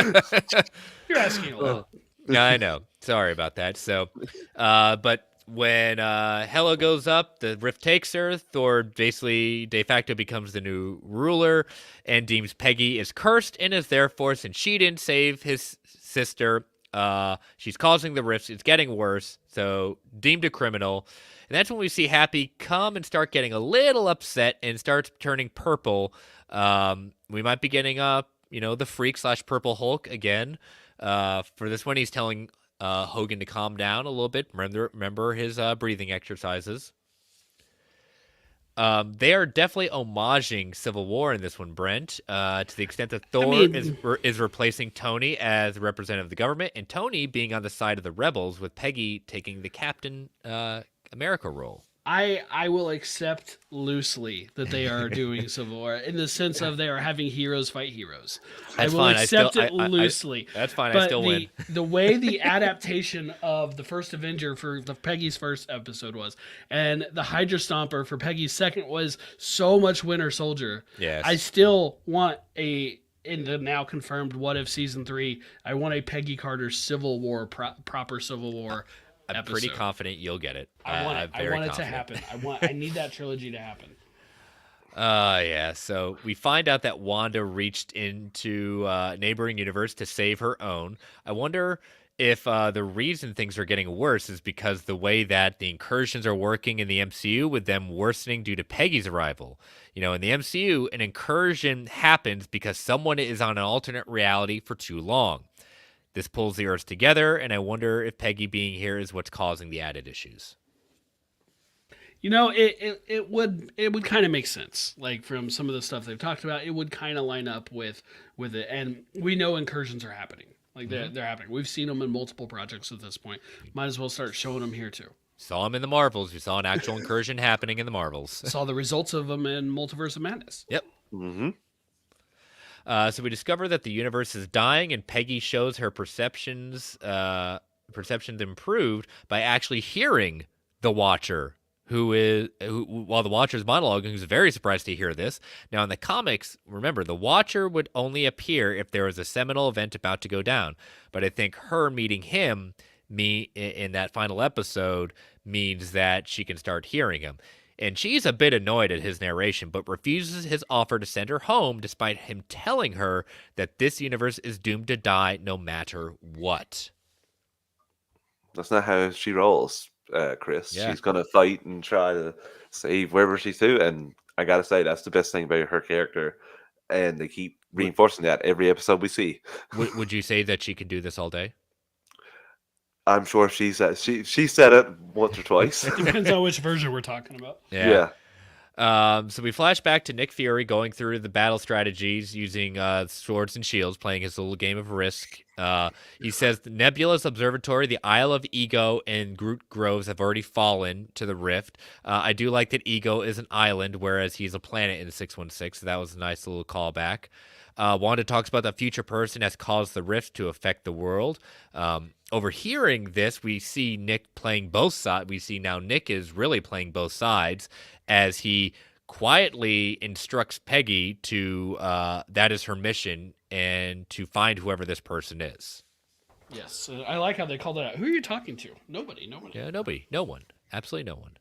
You're asking a lot. Yeah, I know. Sorry about that. So, but when Hela goes up, the rift takes her. Thor basically de facto becomes the new ruler and deems Peggy is cursed and is therefore, since she didn't save his sister, she's causing the rifts. It's getting worse, so deemed a criminal. And that's when we see Happy come and start getting a little upset and starts turning purple. We might be getting the Freak / Purple Hulk again. For this one, he's telling Hogan to calm down a little bit. Remember his breathing exercises. They are definitely homaging Civil War in this one, Brent, to the extent that Thor is replacing Tony as the representative of the government, and Tony being on the side of the rebels, with Peggy taking the Captain America role. I will accept loosely that they are doing Civil War in the sense of they are having heroes fight heroes. That's I will fine. accept it loosely. That's fine. But I still win. The way the adaptation of the first Avenger for Peggy's first episode was, and the Hydra Stomper for Peggy's second was so much Winter Soldier. Yes. I still want in the now confirmed What If Season 3, I want a Peggy Carter Civil War, proper Civil War I'm episode. pretty confident you'll get it. I want it. I want it to confident. happen. I need that trilogy to happen. Yeah. So we find out that Wanda reached into a neighboring universe to save her own. I wonder if the reason things are getting worse is because the way that the incursions are working in the MCU, with them worsening due to Peggy's arrival. In the MCU, an incursion happens because someone is on an alternate reality for too long. This pulls the Earths together, and I wonder if Peggy being here is what's causing the added issues. It would kind of make sense. Like, from some of the stuff they've talked about, it would kind of line up with it. And we know incursions are happening. Like, they're happening. We've seen them in multiple projects at this point. Might as well start showing them here too. Saw them in the Marvels. We saw an actual incursion happening in the Marvels. Saw the results of them in Multiverse of Madness. Yep. Mm-hmm. So we discover that the universe is dying, and Peggy shows her perceptions improved by actually hearing the Watcher, who while the Watcher's monologuing, who's very surprised to hear this. Now in the comics, remember, the Watcher would only appear if there was a seminal event about to go down. But I think her meeting him in that final episode means that she can start hearing him. And she's a bit annoyed at his narration, but refuses his offer to send her home despite him telling her that this universe is doomed to die no matter what. That's not how she rolls, Chris. Yeah. She's going to fight and try to save wherever she's to. And I got to say, that's the best thing about her character. And they keep reinforcing that every episode we see. Would you say that she can do this all day? I'm sure she said it once or twice. Depends on which version we're talking about. Yeah. So we flash back to Nick Fury going through the battle strategies using swords and shields, playing his little game of Risk. He says the Nebula's observatory, the Isle of Ego, and Groot Groves have already fallen to the rift. I do like that Ego is an island, whereas he's a planet in 616. So that was a nice little callback. Wanda talks about the future person has caused the rift to affect the world. Overhearing this, we see Nick playing both sides. We see now Nick is really playing both sides as he quietly instructs Peggy to that is her mission, and to find whoever this person is. Yes, I like how they called it out. Who are you talking to? Nobody. Yeah, nobody. No one. Absolutely no one.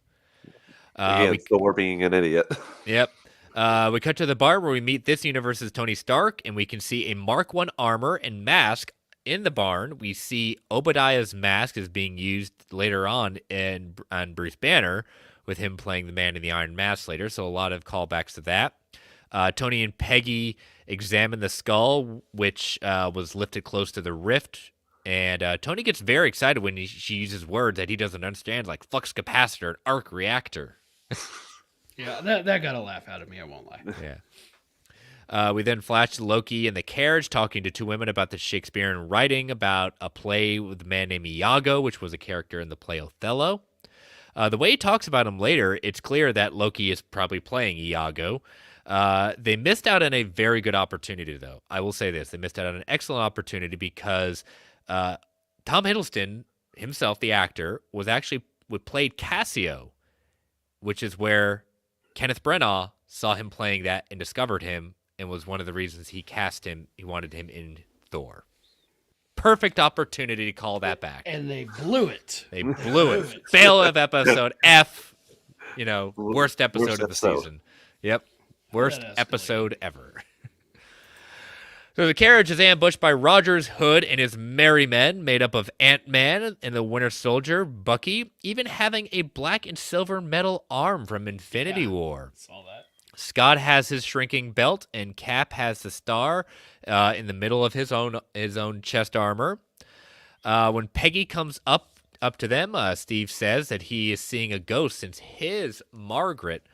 Again, Thor being an idiot. Yep. We cut to the bar where we meet this universe's Tony Stark, and we can see a Mark I armor and mask in the barn. We see Obadiah's mask is being used later on Bruce Banner, with him playing the Man in the Iron Mask later, so a lot of callbacks to that. Tony and Peggy examine the skull, which was lifted close to the rift. And Tony gets very excited when she uses words that he doesn't understand, like flux capacitor and arc reactor. Yeah, that got a laugh out of me, I won't lie. Yeah. We then flash to Loki in the carriage talking to two women about the Shakespearean writing about a play with a man named Iago, which was a character in the play Othello. The way he talks about him later, it's clear that Loki is probably playing Iago. They missed out on a very good opportunity, though. I will say this. They missed out on an excellent opportunity because Tom Hiddleston himself, the actor, played Cassio, which is where Kenneth Branagh saw him playing that and discovered him, and was one of the reasons he cast him. He wanted him in Thor. Perfect opportunity to call that back. And they blew it. They blew it. Fail of episode F. Worst episode of the season. Yep. Worst episode ever. So the carriage is ambushed by Rogers, Hood, and his merry men, made up of Ant-Man and the Winter Soldier, Bucky, even having a black and silver metal arm from Infinity War. Saw that. Scott has his shrinking belt, and Cap has the star in the middle of his own chest armor. When Peggy comes up to them, Steve says that he is seeing a ghost since his Margaret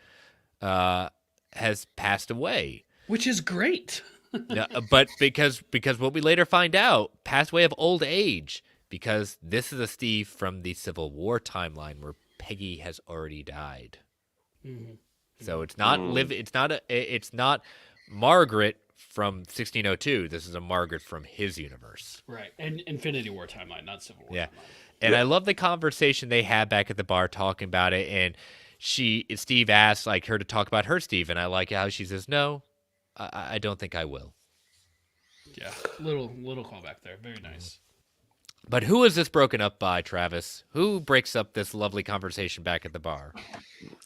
has passed away. Which is great. But because what we later find out, passed away of old age, because this is a Steve from the Civil War timeline where Peggy has already died. Mm-hmm. So it's not it's not Margaret from 1602. This is a Margaret from his universe. Right. And Infinity War timeline, not Civil War timeline. And I love the conversation they had back at the bar talking about it, and Steve asked like her to talk about her Steve, and I like how she says, "No, I don't think I will." Yeah. Little callback there. Very nice. But who is this broken up by, Travis? Who breaks up this lovely conversation back at the bar?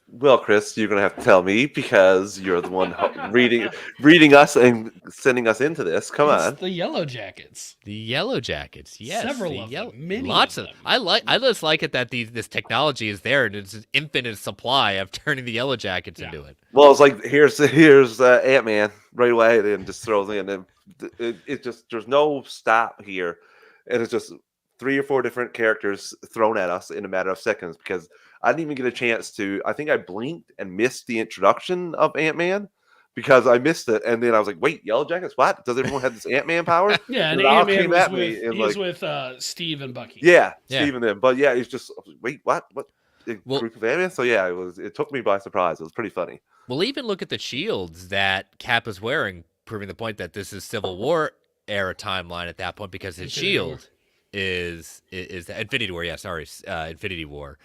Well, Chris, you're going to have to tell me because you're the one reading us and sending us into this. Come on. The Yellow Jackets. The Yellow Jackets, yes. Several of them. Many lots of them. I just like it that this technology is there and it's an infinite supply of turning the Yellow Jackets into it. Well, it's like here's Ant-Man right away and just throws in, and it just there's no stop here, and it's just 3 or 4 different characters thrown at us in a matter of seconds because I didn't even get a chance to. I think I blinked and missed the introduction of Ant-Man because I missed it, and then I was like, "Wait, Yellow Jackets? What? Does everyone have this Ant-Man power?" Yeah, and Ant-Man was with Steve and Bucky. Yeah, Steve and them. But yeah, it's just wait, what? Group of Ant-Man? So yeah, it took me by surprise. It was pretty funny. Well, even look at the shields that Cap is wearing, proving the point that this is Civil War era timeline at that point because his shield is the Infinity War. Yeah, sorry, Infinity War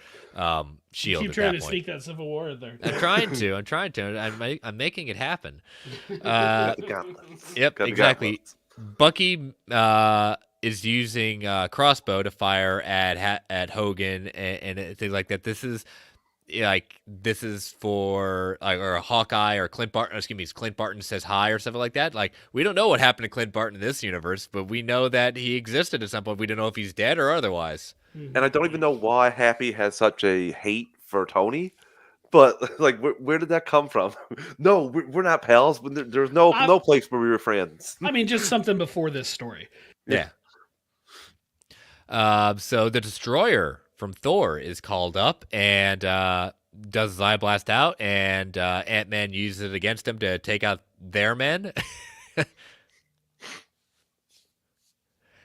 shield. Keep trying to sneak that Civil War in there. I'm trying to. I'm making it happen. Yep, exactly. Bucky is using crossbow to fire at Hogan and things like that. This is for or Hawkeye or Clint Barton. Excuse me, Clint Barton says hi or something like that. Like we don't know what happened to Clint Barton in this universe, but we know that he existed at some point. We don't know if he's dead or otherwise. And I don't even know why Happy has such a hate for Tony. But like, where did that come from? No, we're not pals. There's no place where we were friends. I mean, just something before this story. Yeah. So the Destroyer from Thor is called up and does Zai Blast out, and Ant-Man uses it against him to take out their men.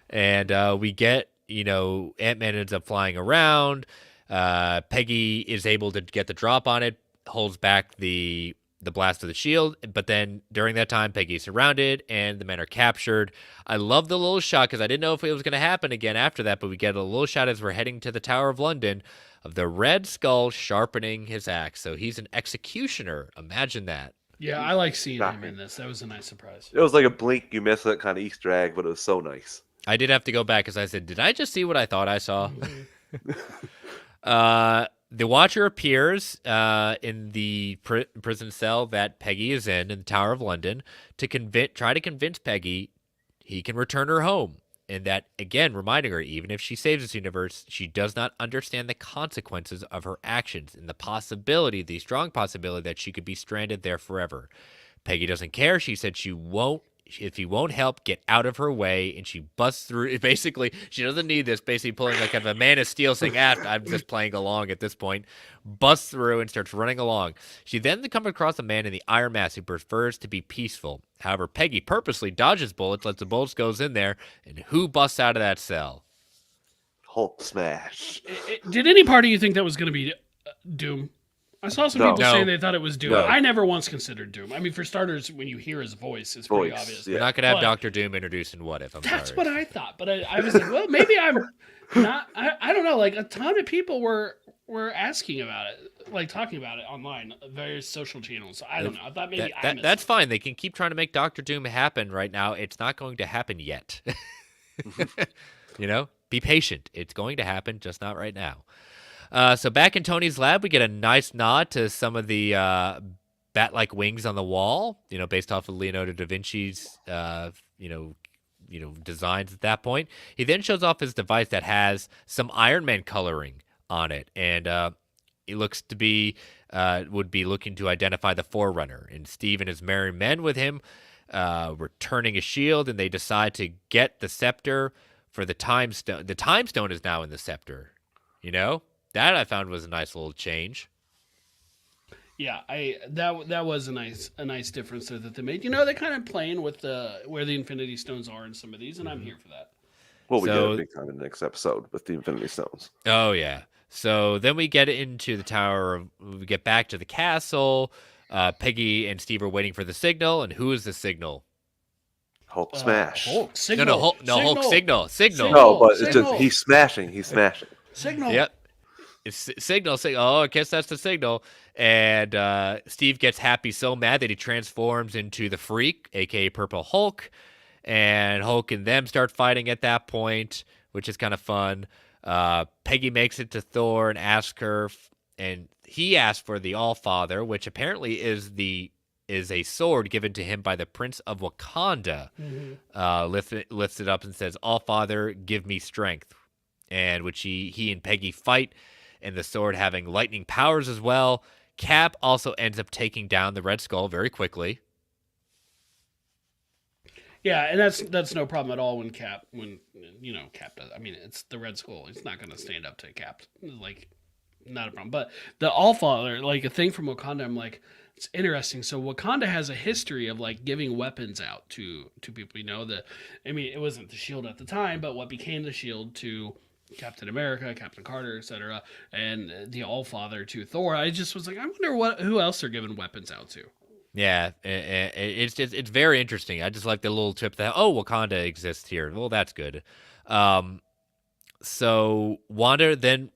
And we get, Ant-Man ends up flying around. Peggy is able to get the drop on it, holds back the blast of the shield, but then during that time, Peggy is surrounded and the men are captured. I love the little shot because I didn't know if it was going to happen again after that, but we get a little shot as we're heading to the Tower of London of the Red Skull sharpening his axe. So he's an executioner. Imagine that. Yeah, I like seeing him in this. That was a nice surprise. It was like a blink you miss it kind of Easter egg, but it was so nice. I did have to go back because I said, did I just see what I thought I saw? The Watcher appears in the prison cell that Peggy is in the Tower of London to try to convince Peggy he can return her home. And that, again, reminding her, even if she saves this universe, she does not understand the consequences of her actions and the strong possibility that she could be stranded there forever. Peggy doesn't care. She said if he won't help, get out of her way, and she busts through. Basically, she doesn't need this. Basically, pulling like kind of a Man of Steel, saying, I'm just playing along at this point." Busts through and starts running along. She then comes across a man in the Iron Mask who prefers to be peaceful. However, Peggy purposely dodges bullets, lets the bullets goes in there, and who busts out of that cell? Hulk smash. Did any part of you think that was going to be Doom? I saw some people No. saying they thought it was Doom. No. I never once considered Doom. I mean, for starters, when you hear his voice, it's pretty obvious. We're not going to have But Doctor Doom introduced in What If. that's sorry. what I thought. But I was like, well, maybe I'm not. I don't know. Like, a ton of people were asking about it, like talking about it online, various social channels. So I don't know. I thought maybe I missed that's it. fine. They can keep trying to make Doctor Doom happen right now. It's not going to happen yet. Be patient. It's going to happen, just not right now. So back in Tony's lab, we get a nice nod to some of the bat-like wings on the wall, based off of Leonardo da Vinci's, designs at that point. He then shows off his device that has some Iron Man coloring on it, and it looks to be would be looking to identify the Forerunner. And Steve and his merry men with him returning a shield, and they decide to get the scepter for the Time Stone. The Time Stone is now in the scepter. That I found was a nice little change. Yeah, that was a nice difference there that they made. They're kind of playing with where the Infinity Stones are in some of these, and I'm here for that. Well, we get a big time in the next episode with the Infinity Stones. Oh yeah. So then we get into the tower. We get back to the castle. Peggy and Steve are waiting for the signal, and who is the signal? Hulk smash. Hulk signal. No, Hulk signal. No, but it's Signal. just he's smashing. Signal. Yep. It's signal. Oh, I guess that's the signal. And Steve gets happy so mad that he transforms into the Freak, aka Purple Hulk. And Hulk and them start fighting at that point, which is kind of fun. Peggy makes it to Thor and asks her, and he asks for the All-Father, which apparently is a sword given to him by the Prince of Wakanda. Mm-hmm. Lifts it up and says, "All-Father, give me strength." And which he and Peggy fight, and the sword having lightning powers as well. Cap also ends up taking down the Red Skull very quickly. Yeah, and that's no problem at all when Cap does. I mean, it's the Red Skull. It's not going to stand up to Cap. Like, not a problem. But the All-Father, like a thing from Wakanda, I'm like, it's interesting. So Wakanda has a history of like giving weapons out to people. It wasn't the Shield at the time, but what became the Shield to Captain America, Captain Carter, etc., and the All-Father to Thor. I just was like, I wonder who else they're giving weapons out to. Yeah, it's very interesting. I just like the little tip that Wakanda exists here. Well, that's good. So Wanda then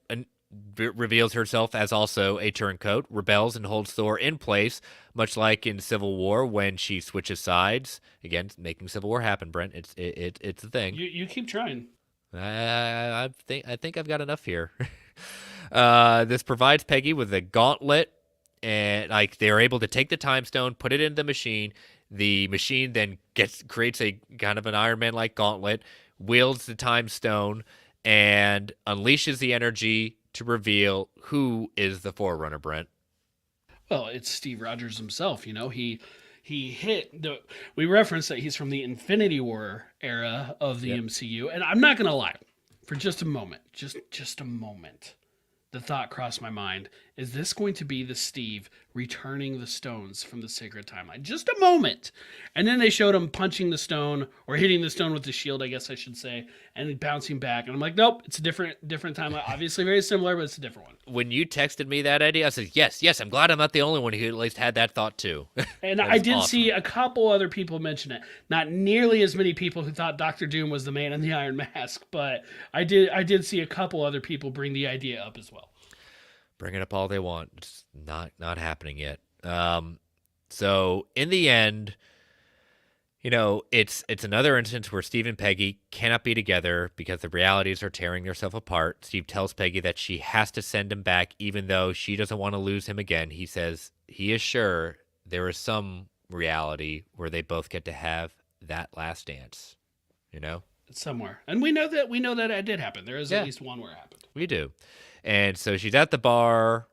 reveals herself as also a turncoat, rebels and holds Thor in place, much like in Civil War when she switches sides. Again, making Civil War happen, Brent. It's a thing. You keep trying. I think I've got enough here. This provides Peggy with a gauntlet, and like they're able to take the Time Stone, put it into the machine. The machine then creates a kind of an Iron Man like gauntlet, wields the Time Stone, and unleashes the energy to reveal who is the Forerunner. Brent. Well, it's Steve Rogers himself. He hit the. We referenced that he's from the Infinity War era of the MCU, and I'm not gonna lie, for just a moment, just a moment, the thought crossed my mind: is this going to be the Steve returning the stones from the sacred timeline? Just a moment, and then they showed him punching the stone or hitting the stone with the shield, I guess I should say, and bouncing back. And I'm like, nope, it's a different timeline. Obviously, very similar, but it's a different one. When you texted me that idea, I said, yes, I'm glad I'm not the only one who at least had that thought too. And I did see a couple other people mention it. Not nearly as many people who thought Doctor Doom was the man in the Iron Mask, but I did see a couple other people bring the idea up as well. Bring it up all they want. It's not happening yet. So in the end, it's another instance where Steve and Peggy cannot be together because the realities are tearing themselves apart. Steve tells Peggy that she has to send him back, even though she doesn't want to lose him again. He says he is sure there is some reality where they both get to have that last dance. It's somewhere, and we know that it did happen. There is at least one where it happened. We do. And so she's at the bar.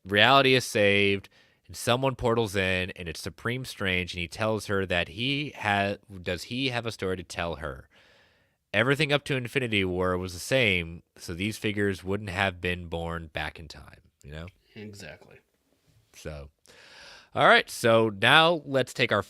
Reality is saved. and someone portals in, and it's Supreme Strange, and he tells her that he have a story to tell her. Everything up to Infinity War was the same, so these figures wouldn't have been born back in time, you know? Exactly. So, all right, so now let's take our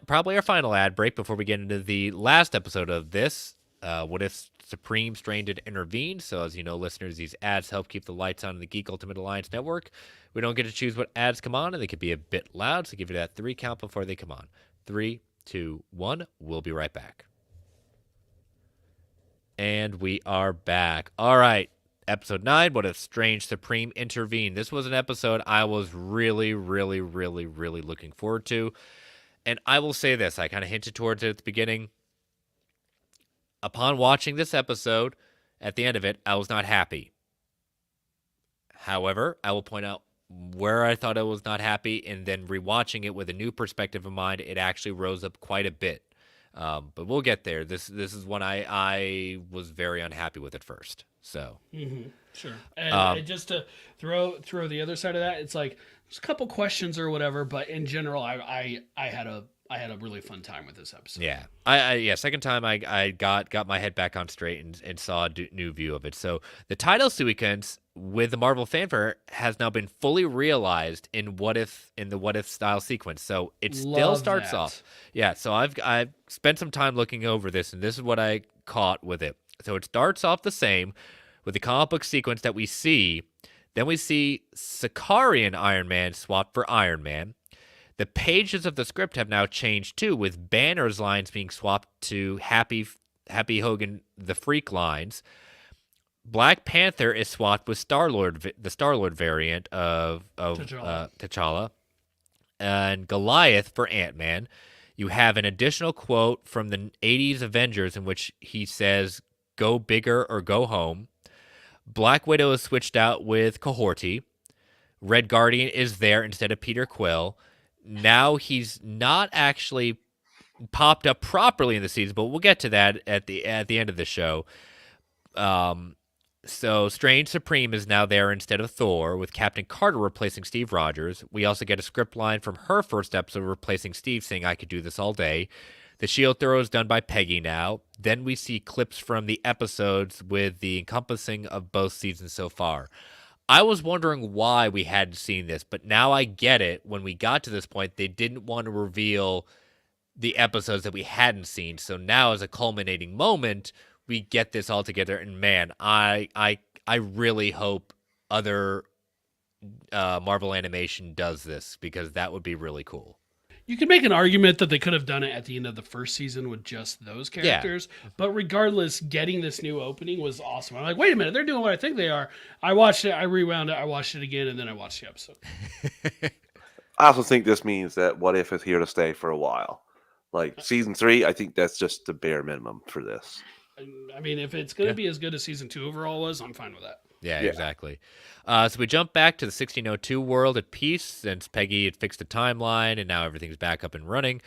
probably our final ad break before we get into the last episode of this. What if Supreme Strange did intervene? So, as you know, listeners, these ads help keep the lights on in the Geek Ultimate Alliance network. We don't get to choose what ads come on, and they could be a bit loud, so give it that 3 count before they come on. 3, 2, 1. We'll be right back. And we are back. All right. Episode 9, What If Strange Supreme Intervened? This was an episode I was really, really, really, really looking forward to. And I will say this. I kind of hinted towards it at the beginning. Upon watching this episode, at the end of it, I was not happy. However, I will point out where I thought I was not happy, and then rewatching it with a new perspective in mind, it actually rose up quite a bit. But we'll get there. This is when I was very unhappy with it first. So sure. And just to throw the other side of that, it's like there's a couple questions or whatever, but in general, I had a really fun time with this episode. Yeah, I second time I got my head back on straight and saw a new view of it. So the title sequence with the Marvel fanfare has now been fully realized in the What If style sequence. So it still starts off. Yeah, so I've spent some time looking over this, and this is what I caught with it. So it starts off the same with the comic book sequence that we see. Then we see Sicarian Iron Man swapped for Iron Man. The pages of the script have now changed too, with Banner's lines being swapped to Happy Hogan the Freak lines. Black Panther is swapped with the Star-Lord variant of T'Challa, and Goliath for Ant-Man. You have an additional quote from the 80s Avengers in which he says, "Go bigger or go home." Black Widow is switched out with Cohorty. Red Guardian is there instead of Peter Quill. Now he's not actually popped up properly in the season, but we'll get to that at the end of the show. So Strange Supreme is now there instead of Thor, with Captain Carter replacing Steve Rogers. We also get a script line from her first episode replacing Steve, saying, "I could do this all day." The shield throw is done by Peggy now. Then we see clips from the episodes with the encompassing of both seasons so far. I was wondering why we hadn't seen this, but now I get it. When we got to this point, they didn't want to reveal the episodes that we hadn't seen. So now, as a culminating moment, we get this all together. And man, I really hope other Marvel Animation does this, because that would be really cool. You can make an argument that they could have done it at the end of the first season with just those characters. Yeah. But regardless, getting this new opening was awesome. I'm like, wait a minute, they're doing what I think they are. I watched it, I rewound it, I watched it again, and then I watched the episode. I also think this means that What If is here to stay for a while. Like season 3, I think that's just the bare minimum for this. I mean, if it's going to be as good as season 2 overall was, I'm fine with that. Yeah, exactly. So we jump back to the 1602 world at peace, since Peggy had fixed the timeline and now everything's back up and running.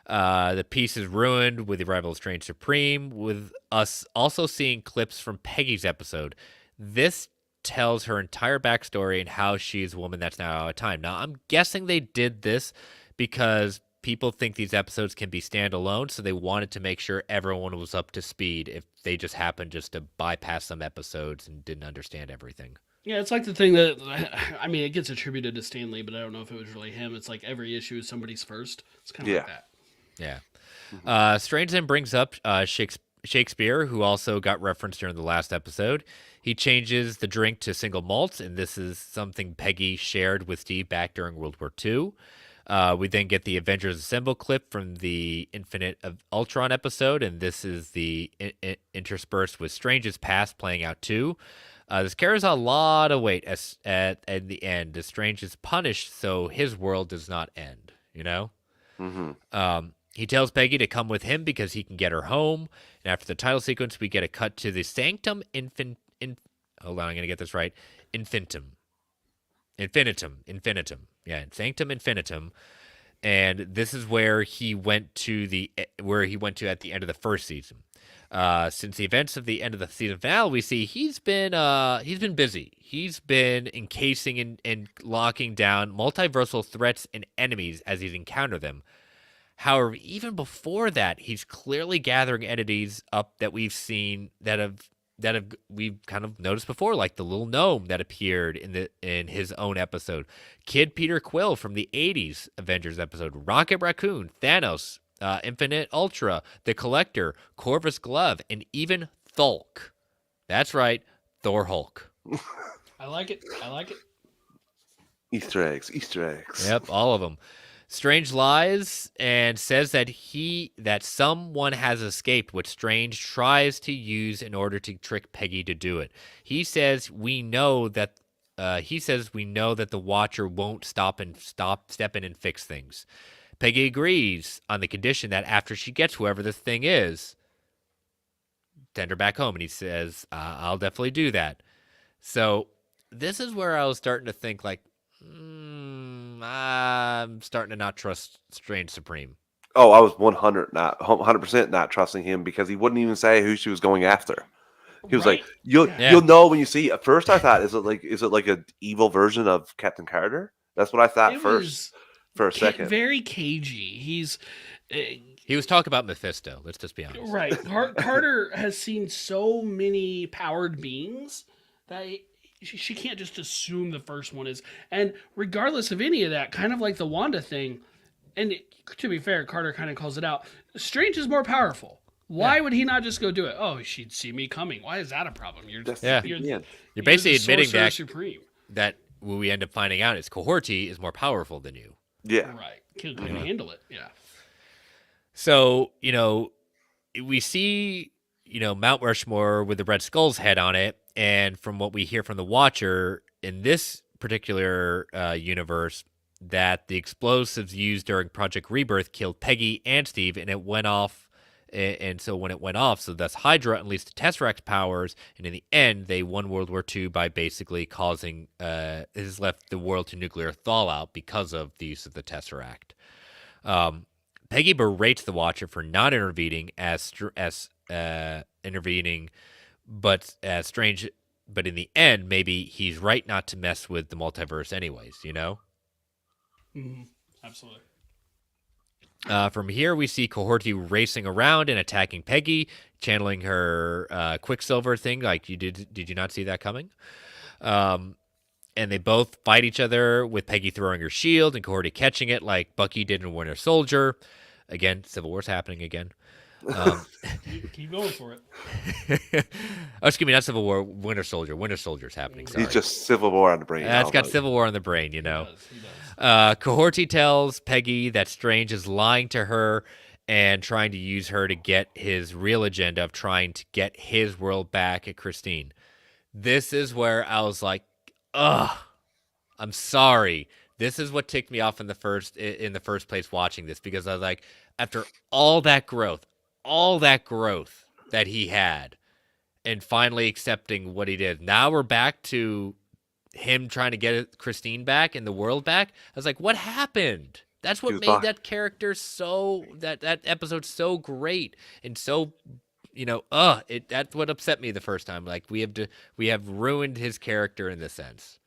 The peace is ruined with the arrival of Strange Supreme, with us also seeing clips from Peggy's episode. This tells her entire backstory and how she's a woman that's now out of time. Now, I'm guessing they did this because people think these episodes can be standalone, so they wanted to make sure everyone was up to speed if they just happened just to bypass some episodes and didn't understand everything. Yeah, it's like the thing that, I mean, it gets attributed to Stan Lee, but I don't know if it was really him. It's like every issue is somebody's first. It's kind of like that. Yeah. Strange then brings up Shakespeare, who also got referenced during the last episode. He changes the drink to single malt, and this is something Peggy shared with Steve back during World War II. We then get the Avengers Assemble clip from the Infinite of Ultron episode, and this is the interspersed with Strange's past playing out too. This carries a lot of weight at the end. As Strange is punished, so his world does not end, you know? Mm-hmm. He tells Peggy to come with him because he can get her home. And after the title sequence, we get a cut to the Sanctum Hold on, I'm going to get this right. Infinitum. Yeah, Sanctum Infinitum. and this is where he went to at the end of the first season. Since the events of the end of the season finale, we see he's been busy. He's been encasing and locking down multiversal threats and enemies as he's encountered them. However, even before that, he's clearly gathering entities up that we've seen we've kind of noticed before, like the little gnome that appeared in his own episode, Kid Peter Quill from the '80s Avengers episode, Rocket Raccoon, Thanos, Infinite Ultra, the Collector, Corvus Glove, and even Thulk. That's right, Thor Hulk. I like it. Easter eggs. Yep, all of them. Strange lies and says that someone has escaped, which Strange tries to use in order to trick Peggy to do it. He says we know that the Watcher won't step in and fix things. Peggy agrees on the condition that after she gets whoever this thing is, send her back home. And he says, I'll definitely do that. So this is where I was starting to think like, I'm starting to not trust Strange Supreme. Oh, I was 100% not trusting him because he wouldn't even say who she was going after. He was like, "You'll know when you see." At first, I thought, is it like an evil version of Captain Carter? That's what I thought first for a second. Very cagey. He was talking about Mephisto. Let's just be honest. Right. Carter has seen so many powered beings that she can't just assume the first one is. And regardless of any of that, kind of like the Wanda thing, and to be fair, Carter kind of calls it out, Strange is more powerful. Why would he not just go do it? Oh, she'd see me coming. Why is that a problem? You're basically admitting that Supreme. That what we end up finding out is Cohorty is more powerful than you. Yeah. Right. Can handle it. Yeah. So, we see, Mount Rushmore with the Red Skull's head on it. And from what we hear from the Watcher in this particular universe, that the explosives used during Project Rebirth killed Peggy and Steve, and it went off. And so when it went off, so thus Hydra unleashed the Tesseract's powers, and in the end, they won World War II by basically causing it has left the world to nuclear fallout because of the use of the Tesseract. Peggy berates the Watcher for not intervening but as Strange. But in the end, maybe he's right not to mess with the multiverse, anyways. Mm-hmm. Absolutely. From here, we see Cohorty racing around and attacking Peggy, channeling her Quicksilver thing. Like did you not see that coming? And they both fight each other with Peggy throwing her shield and Cohorty catching it, like Bucky did in Winter Soldier. Again, Civil War's happening again. Keep going for it. Oh, excuse me, not Civil War. Winter Soldier. Winter Soldier's happening. Sorry. He's just Civil War on the brain. It's got Civil War on the brain. He does. Cohorty tells Peggy that Strange is lying to her and trying to use her to get his real agenda of trying to get his world back at Christine. This is where I was like, ugh, I'm sorry. This is what ticked me off in the first place watching this, because I was like, after all that growth that he had, and finally accepting what he did, now we're back to him trying to get Christine back and the world back. I was like, what happened? That's what made that character that episode so great and so, that's what upset me the first time. Like we have ruined his character in this sense.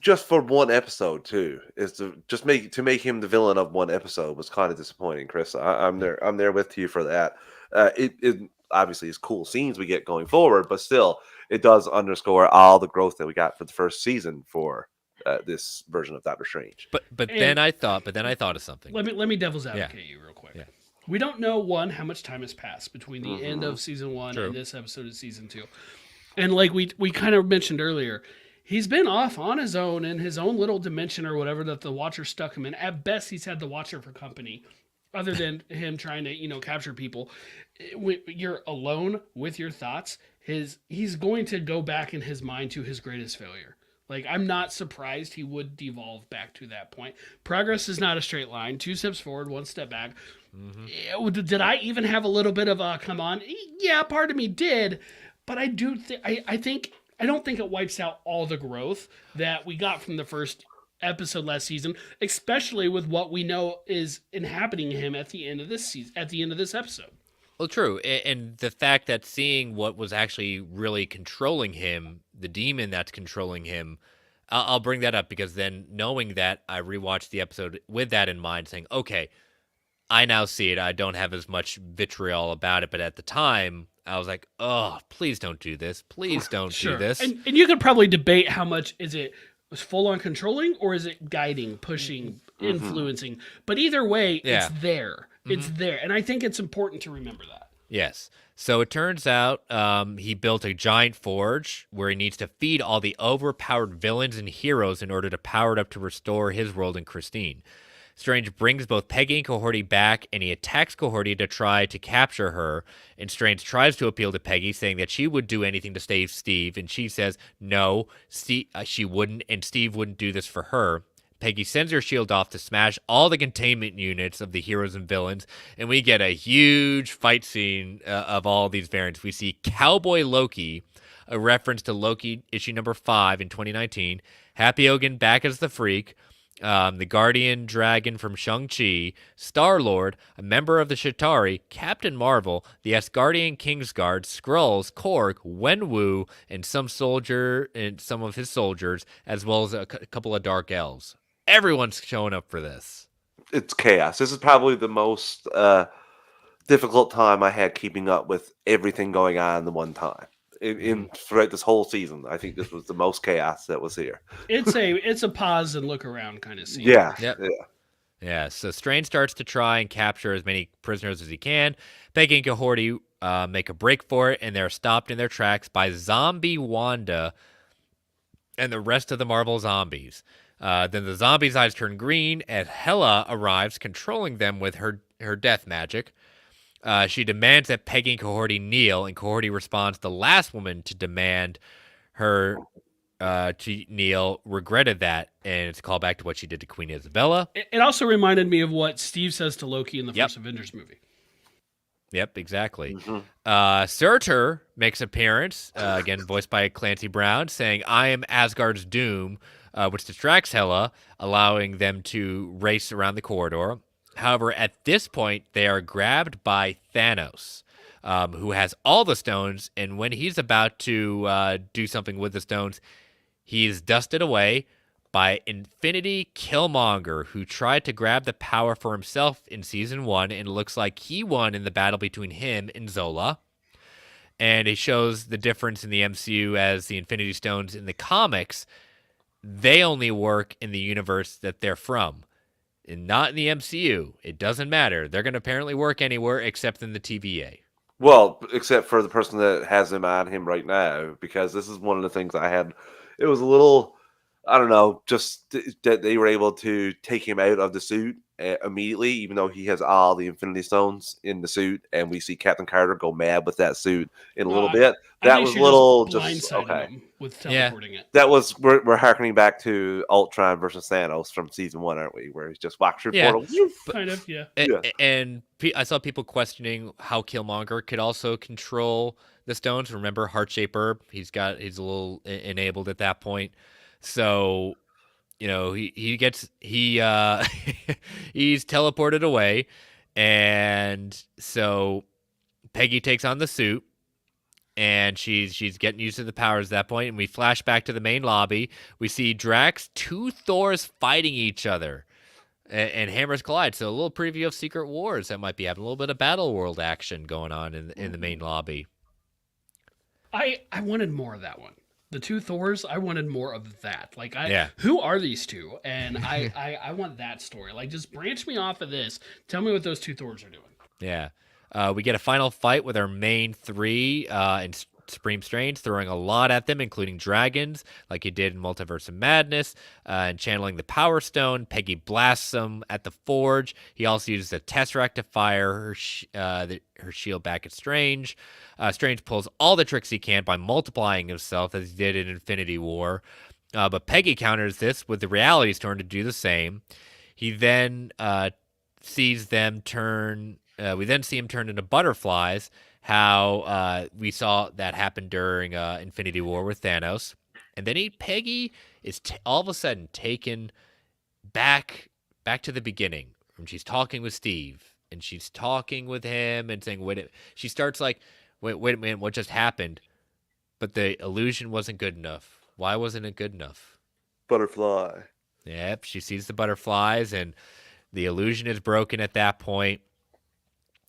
Just for one episode too, is to make him the villain of one episode was kind of disappointing, Chris. I'm there with you for that. It obviously is cool scenes we get going forward, but still, it does underscore all the growth that we got for the first season for this version of Doctor Strange. But then I thought of something. Let me devil's advocate you real quick. Yeah. We don't know how much time has passed between the end of season 1 and this episode of season 2, and like we kind of mentioned earlier, he's been off on his own in his own little dimension or whatever that the Watcher stuck him in. At best, he's had the Watcher for company, other than him trying to capture people. When you're alone with your thoughts, he's going to go back in his mind to his greatest failure. Like, I'm not surprised he would devolve back to that point. Progress is not a straight line. 2 steps forward, 1 step back. Mm-hmm. Did I even have a little bit of a come on? Yeah, part of me did, but I do I don't think it wipes out all the growth that we got from the first episode last season, especially with what we know is inhabiting him at the end of this season, at the end of this episode. Well, true. And the fact that seeing what was actually really controlling him, the demon that's controlling him, I'll bring that up because then knowing that, I rewatched the episode with that in mind, saying, okay, I now see it. I don't have as much vitriol about it. But at the time, I was like, oh, please don't do this. Please don't do this. And you could probably debate how much is it full on controlling or is it guiding, pushing, influencing. But either way, it's there. It's there. And I think it's important to remember that. Yes. So it turns out he built a giant forge where he needs to feed all the overpowered villains and heroes in order to power it up to restore his world and Christine. Strange brings both Peggy and Cohorty back, and he attacks Cohorty to try to capture her. And Strange tries to appeal to Peggy, saying that she would do anything to save Steve, and she says no, she wouldn't, and Steve wouldn't do this for her. Peggy sends her shield off to smash all the containment units of the heroes and villains, and we get a huge fight scene of all these variants. We see Cowboy Loki, a reference to Loki issue number 5 in 2019, Happy Hogan back as the Freak, the Guardian Dragon from Shang-Chi, Star-Lord, a member of the Chitauri, Captain Marvel, the Asgardian Kingsguard, Skrulls, Korg, Wenwu, and some of his soldiers, as well as a couple of Dark Elves. Everyone's showing up for this. It's chaos. This is probably the most difficult time I had keeping up with everything going on the one time. Throughout this whole season, I think this was the most chaos that was here. It's a pause and look around kind of scene. Yeah. Yep. Yeah. So Strange starts to try and capture as many prisoners as he can. Peggy and Cohorty make a break for it, and they're stopped in their tracks by Zombie Wanda and the rest of the Marvel zombies. Then the zombies' eyes turn green, and Hela arrives, controlling them with her death magic. She demands that Peggy and Cohorty kneel, and Cohorty responds, the last woman to demand her to kneel regretted that, and it's a callback to what she did to Queen Isabella. It also reminded me of what Steve says to Loki in the first Avengers movie. Yep, exactly. Surtur makes appearance, again voiced by Clancy Brown, saying, I am Asgard's doom, which distracts Hela, allowing them to race around the corridor. However, at this point, they are grabbed by Thanos, who has all the stones, and when he's about to do something with the stones, he is dusted away by Infinity Killmonger, who tried to grab the power for himself in Season 1, and it looks like he won in the battle between him and Zola. And it shows the difference in the MCU as the Infinity Stones in the comics, they only work in the universe that they're from. And not in the MCU. It doesn't matter. They're going to apparently work anywhere except in the TVA. Well, except for the person that has him on him right now, because this is one of the things I had. It was a little, I don't know, just that they were able to take him out of the suit immediately, even though he has all the Infinity Stones in the suit, and we see Captain Carter go mad with that suit in a little bit. That was a little just okay. Him with teleporting it. That was we're harkening back to Ultron versus Thanos from Season 1, aren't we? Where he just walks through portal. Kind of, yeah. And I saw people questioning how Killmonger could also control the stones. Remember, heart-shaped herb. He's a little enabled at that point. So, you know, he's teleported away, and so Peggy takes on the suit, and she's getting used to the powers at that point. And we flash back to the main lobby. We see Drax, two Thors fighting each other, and hammers collide. So a little preview of Secret Wars that might be having a little bit of Battle World action going on in the main lobby. I wanted more of that one. The two Thors, I wanted more of that. Like, who are these two? And I want that story. Like, just branch me off of this. Tell me what those two Thors are doing. Yeah. We get a final fight with our main three and Supreme Strange, throwing a lot at them, including dragons, like he did in Multiverse of Madness, and channeling the Power Stone. Peggy blasts them at the Forge. He also uses a Tesseract to fire her shield back at Strange. Strange pulls all the tricks he can by multiplying himself, as he did in Infinity War. But Peggy counters this with the Reality Stone to do the same. He then sees them turn... we then see him turn into butterflies, how we saw that happen during Infinity War with Thanos. And then Peggy is all of a sudden taken back to the beginning when she's talking with Steve and she's talking with him and saying, she starts like, wait a minute, what just happened? But the illusion wasn't good enough. Why wasn't it good enough? Butterfly. Yep, she sees the butterflies and the illusion is broken at that point.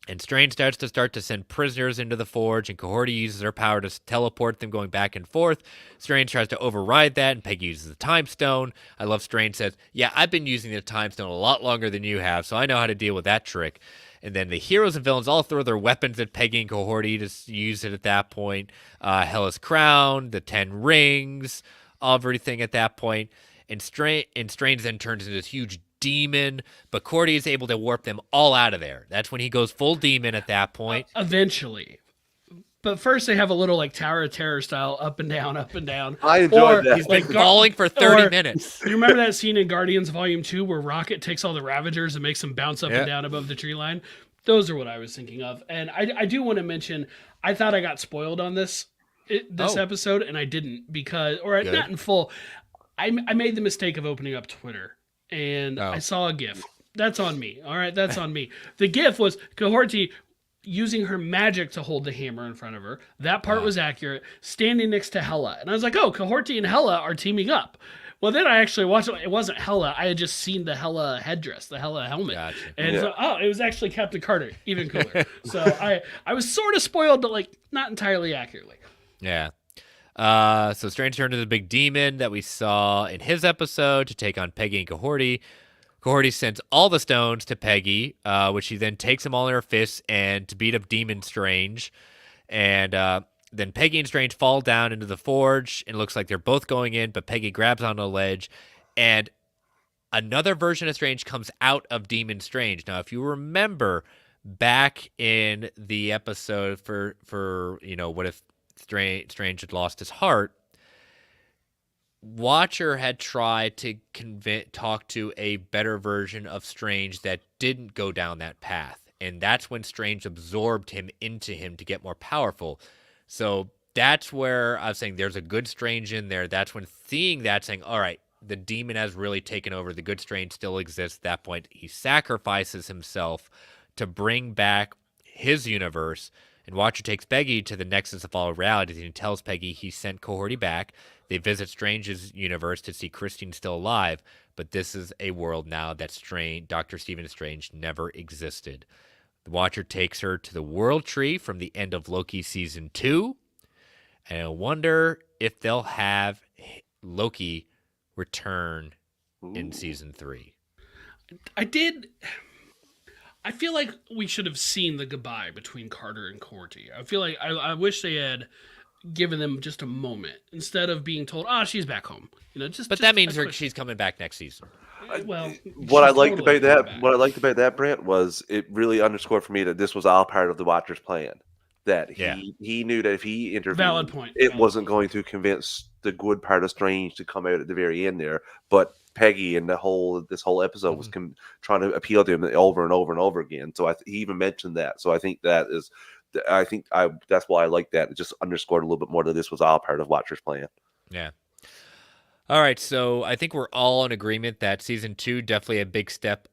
And Strange starts to send prisoners into the forge, and Cohorty uses her power to teleport them going back and forth. Strange tries to override that, and Peggy uses the time stone. I love Strange says, yeah, I've been using the time stone a lot longer than you have, so I know how to deal with that trick. And then the heroes and villains all throw their weapons at Peggy and Cohorty to use it at that point. Hellas Crown, the 10 rings, everything at that point. And Strange then turns into this huge demon, but Cordy is able to warp them all out of there. That's when he goes full demon at that point. Eventually. But first they have a little like Tower of Terror style up and down, up and down. I enjoyed that. He's been falling for 30 minutes. You remember that scene in Guardians Volume 2 where Rocket takes all the Ravagers and makes them bounce up and down above the tree line? Those are what I was thinking of. And I do want to mention, I thought I got spoiled on this episode, and I didn't because, or Good. not in full. I made the mistake of opening up Twitter. And I saw a GIF. That's on me. All right, that's on me. The GIF was Cohorty using her magic to hold the hammer in front of her. That part was accurate. Standing next to Hela. And I was like, oh, Cohorty and Hela are teaming up. Well, then I actually watched it. It wasn't Hela. I had just seen the Hela headdress, the Hela helmet. Gotcha. And so, it was actually Captain Carter. Even cooler. So I was sort of spoiled, but like not entirely accurately. Yeah. So Strange turned into the big demon that we saw in his episode to take on Peggy and Cohorty. Cohorty sends all the stones to Peggy, which she then takes them all in her fists and to beat up Demon Strange. And then Peggy and Strange fall down into the forge, and it looks like they're both going in, but Peggy grabs onto a ledge, and another version of Strange comes out of Demon Strange. Now, if you remember back in the episode for what if Strange had lost his heart, Watcher had tried to talk to a better version of Strange that didn't go down that path. And that's when Strange absorbed him into him to get more powerful. So that's where I was saying there's a good Strange in there. That's when seeing that, saying, all right, the demon has really taken over. The good Strange still exists. At that point, he sacrifices himself to bring back his universe. And Watcher takes Peggy to the Nexus of all realities and tells Peggy he sent Cohorty back. They visit Strange's universe to see Christine still alive, but this is a world now that Dr. Stephen Strange never existed. The Watcher takes her to the World Tree from the end of Loki Season 2, and I wonder if they'll have Loki return in Season 3. I feel like we should have seen the goodbye between Carter and Cohorty. I feel like I wish they had given them just a moment instead of being told, she's back home. But that means she's coming back next season. Well, what I liked about that, Brent, was it really underscored for me that this was all part of the Watcher's plan. That he knew that if he intervened, valid point. It wasn't going to convince the good part of Strange to come out at the very end there, but Peggy and this whole episode was trying to appeal to him over and over and over again. So he even mentioned that. So I think that's why I like that. It just underscored a little bit more that this was all part of Watcher's plan. Yeah. All right, so I think we're all in agreement that Season 2 definitely a big step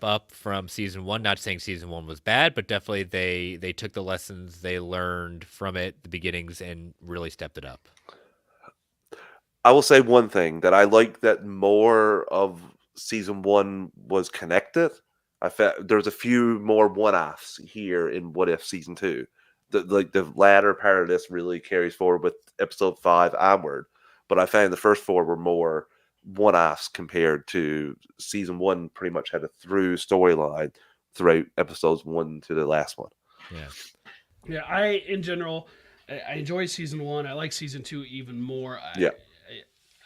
up from Season 1. Not saying Season 1 was bad, but definitely they took the lessons they learned from it, the beginnings, and really stepped it up. I will say one thing, that I like that more of Season 1 was connected. I felt there's a few more one-offs here in What If Season 2. The latter part of this really carries forward with Episode 5 onward. But I found the first 4 were more one-offs compared to Season 1. Pretty much had a through storyline throughout Episodes 1 to the last one. Yeah. In general, I enjoy Season 1. I like Season 2 even more.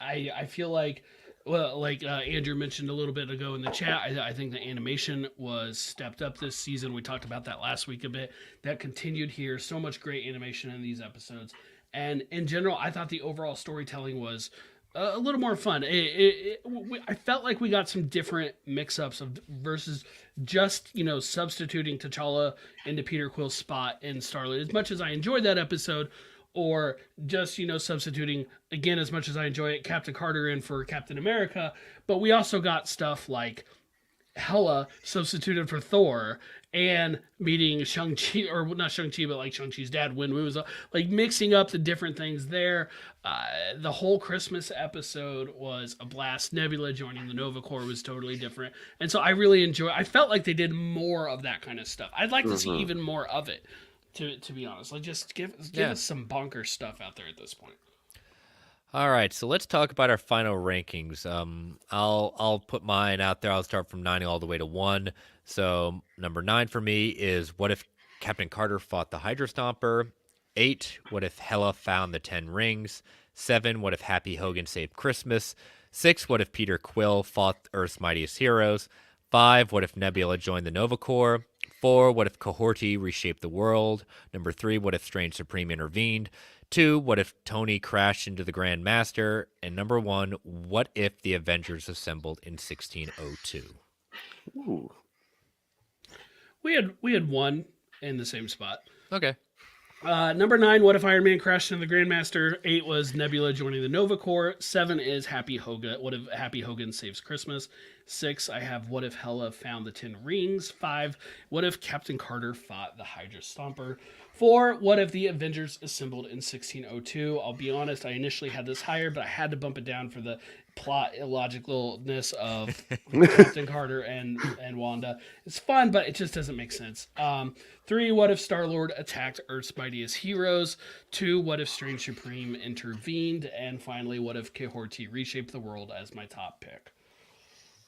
I feel like, Andrew mentioned a little bit ago in the chat, I think the animation was stepped up this season. We talked about that last week a bit. That continued here. So much great animation in these episodes. And in general, I thought the overall storytelling was a little more fun. I felt like we got some different mix-ups versus just, substituting T'Challa into Peter Quill's spot in Starlight. As much as I enjoyed that episode, or just substituting again, as much as I enjoy it, Captain Carter in for Captain America. But we also got stuff like Hela substituted for Thor, and meeting Shang-Chi, or not Shang-Chi, but like Shang-Chi's dad, Wen Wu's, like mixing up the different things there. The whole Christmas episode was a blast. Nebula joining the Nova Corps was totally different. And so I really I felt like they did more of that kind of stuff. I'd like to see even more of it, to be honest. Like, just give us some bonkers stuff out there at this point. All right, so let's talk about our final rankings. I'll put mine out there. I'll start from 9 all the way to 1. So number 9 for me is what if Captain Carter fought the Hydra Stomper? 8, what if Hela found the 10 rings? 7, what if Happy Hogan saved Christmas? 6, what if Peter Quill fought Earth's mightiest heroes? 5, what if Nebula joined the Nova Corps? 4, what if Cohorty reshaped the world? Number 3, what if Strange Supreme intervened? 2, what if Tony crashed into the Grand Master? And number 1, what if the Avengers assembled in 1602? Ooh. We had 1 in the same spot. Okay. Number 9, what if Iron Man crashed into the Grandmaster? 8 was Nebula joining the Nova Corps. 7 is Happy Hogan. What if Happy Hogan saves Christmas? 6, I have what if Hela found the 10 rings? 5, what if Captain Carter fought the Hydra Stomper? 4, what if the Avengers assembled in 1602? I'll be honest, I initially had this higher, but I had to bump it down for the plot illogicalness of Captain Carter and Wanda. It's fun, but it just doesn't make sense. 3, what if Star-Lord attacked Earth's mightiest heroes? 2, what if Strange Supreme intervened? And finally, what if Cohorty reshaped the world as my top pick?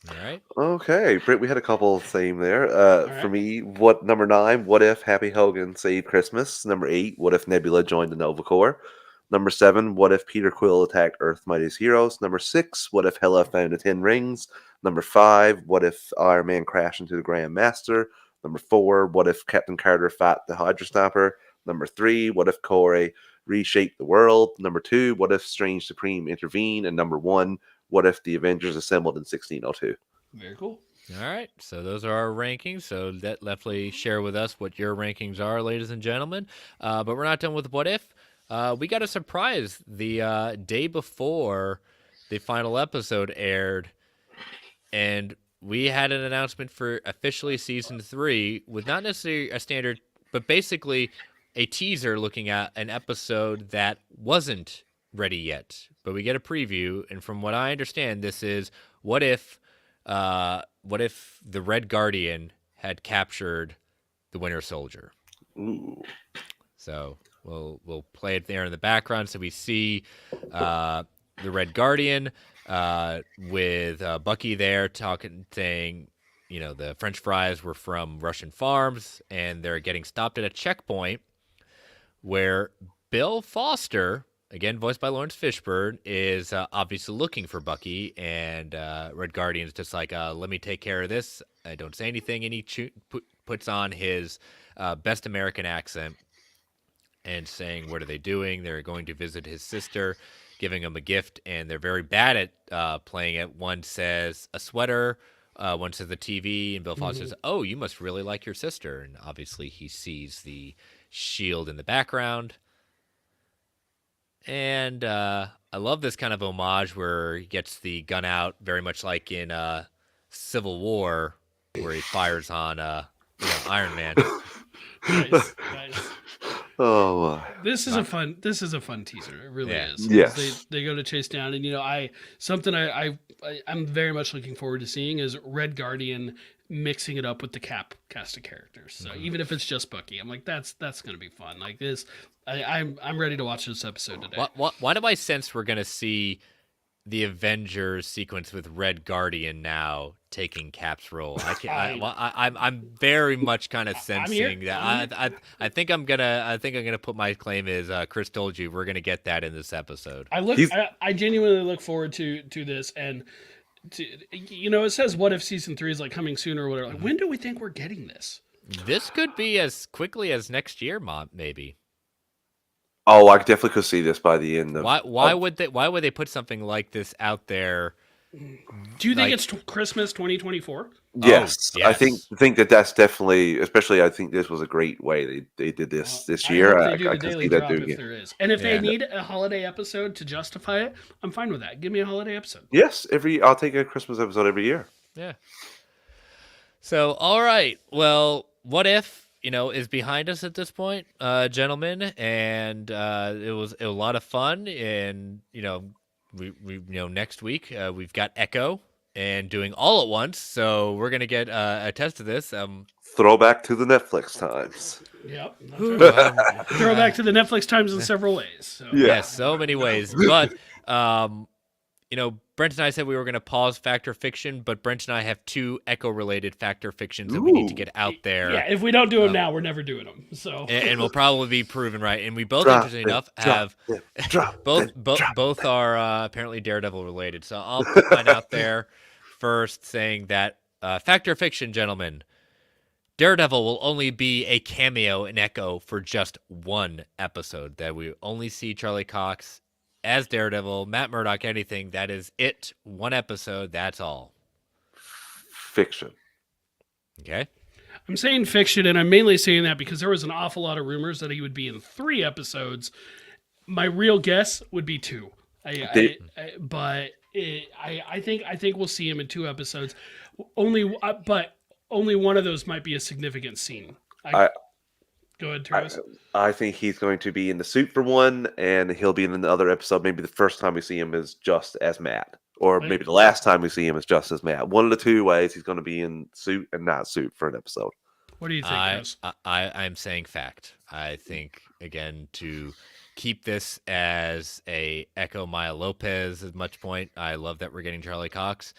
All right. Okay, Britt, we had a couple same there. right. For me, number 9, what if Happy Hogan saved Christmas? Number 8, what if Nebula joined the Nova Corps? Number 7, what if Peter Quill attacked Earth's mightiest heroes? Number 6, what if Hela found the 10 rings? Number 5, what if Iron Man crashed into the Grand Master? Number 4, what if Captain Carter fought the Hydra Stomper? Number 3, what if Corey reshaped the world? Number 2, what if Strange Supreme intervened? And number 1, what if the Avengers assembled in 1602? Very cool. All right, so those are our rankings. So definitely share with us what your rankings are, ladies and gentlemen. But we're not done with what if. We got a surprise the day before the final episode aired, and we had an announcement for officially season 3 with not necessarily a standard, but basically a teaser looking at an episode that wasn't ready yet. But we get a preview, and from what I understand, this is what if the Red Guardian had captured the Winter Soldier? Ooh. So we'll play it there in the background, so we see the Red Guardian with Bucky there saying, the French fries were from Russian farms, and they're getting stopped at a checkpoint where Bill Foster, again voiced by Lawrence Fishburne, is obviously looking for Bucky, and Red Guardian's just like, let me take care of this. I don't say anything, and he puts on his best American accent and saying, what are they doing? They're going to visit his sister, giving him a gift, and they're very bad at playing it. One says a sweater, one says the TV, and Bill Foster says, oh, you must really like your sister. And obviously he sees the shield in the background. And I love this kind of homage where he gets the gun out, very much like in Civil War, where he fires on Iron Man. Nice. Oh, This is a fun teaser. It really is. Yes. They go to chase down, and I'm very much looking forward to seeing is Red Guardian mixing it up with the cast of characters. So even if it's just Bucky, I'm like, that's going to be fun. Like this, I'm ready to watch this episode today. Why do I sense we're going to see the Avengers sequence with Red Guardian now taking Cap's role? I'm very much kind of sensing that. I think I'm gonna put my claim is Chris told you we're gonna get that in this episode. I genuinely look forward to this, and it says what if season 3 is like coming sooner or whatever. Like, when do we think we're getting this? This could be as quickly as next year, maybe. Oh, I definitely could see this by the end of. Why would they put something like this out there Do you think Like- it's Christmas 2024? Yes, I yes. think that's definitely, especially I think this was a great way they did this I year. hope they do I the can daily see that drop doing if it. there is. And if they Yeah. need a holiday episode to justify it, I'm fine with that. Give me a holiday episode. Yes, I'll take a Christmas episode every year. Yeah. So, all right. Well, what if is behind us at this point, gentlemen, and it was a lot of fun, and we next week we've got Echo and doing all at once, so we're gonna get a test of this. Throwback to the Netflix times. Yep. That's Whew, right. Throwback to the Netflix times in several ways. So. Yeah. Yes, so many ways. But Brent and I said we were going to pause Fact or Fiction, but Brent and I have 2 Echo-related Fact or Fictions that we need to Ooh. get out there. Yeah, if we don't do them now, we're never doing them. So. And we'll probably be proven right. And we both, Drop interesting it, enough, drop have it, drop both it, drop both are apparently Daredevil related. So I'll put mine out there first, saying that Fact or Fiction, gentlemen, Daredevil will only be a cameo in Echo for just 1 episode. That we only see Charlie Cox as Daredevil, Matt Murdock, anything. That is it. 1 episode. That's all. Fiction. Okay. I'm saying fiction, and I'm mainly saying that because there was an awful lot of rumors that he would be in 3 episodes. My real guess would be 2. I think we'll see him in 2 episodes. But only one of those might be a significant scene. Go ahead, Travis. I think he's going to be in the suit for 1, and he'll be in another episode. Maybe the first time we see him is just as Matt, or maybe the last time we see him is just as Matt. One of the 2 ways he's going to be in suit and not suit for an episode. What do you think, Chris? I'm saying fact. I think, again, to keep this as a Echo Maya Lopez at much point, I love that we're getting Charlie Cox.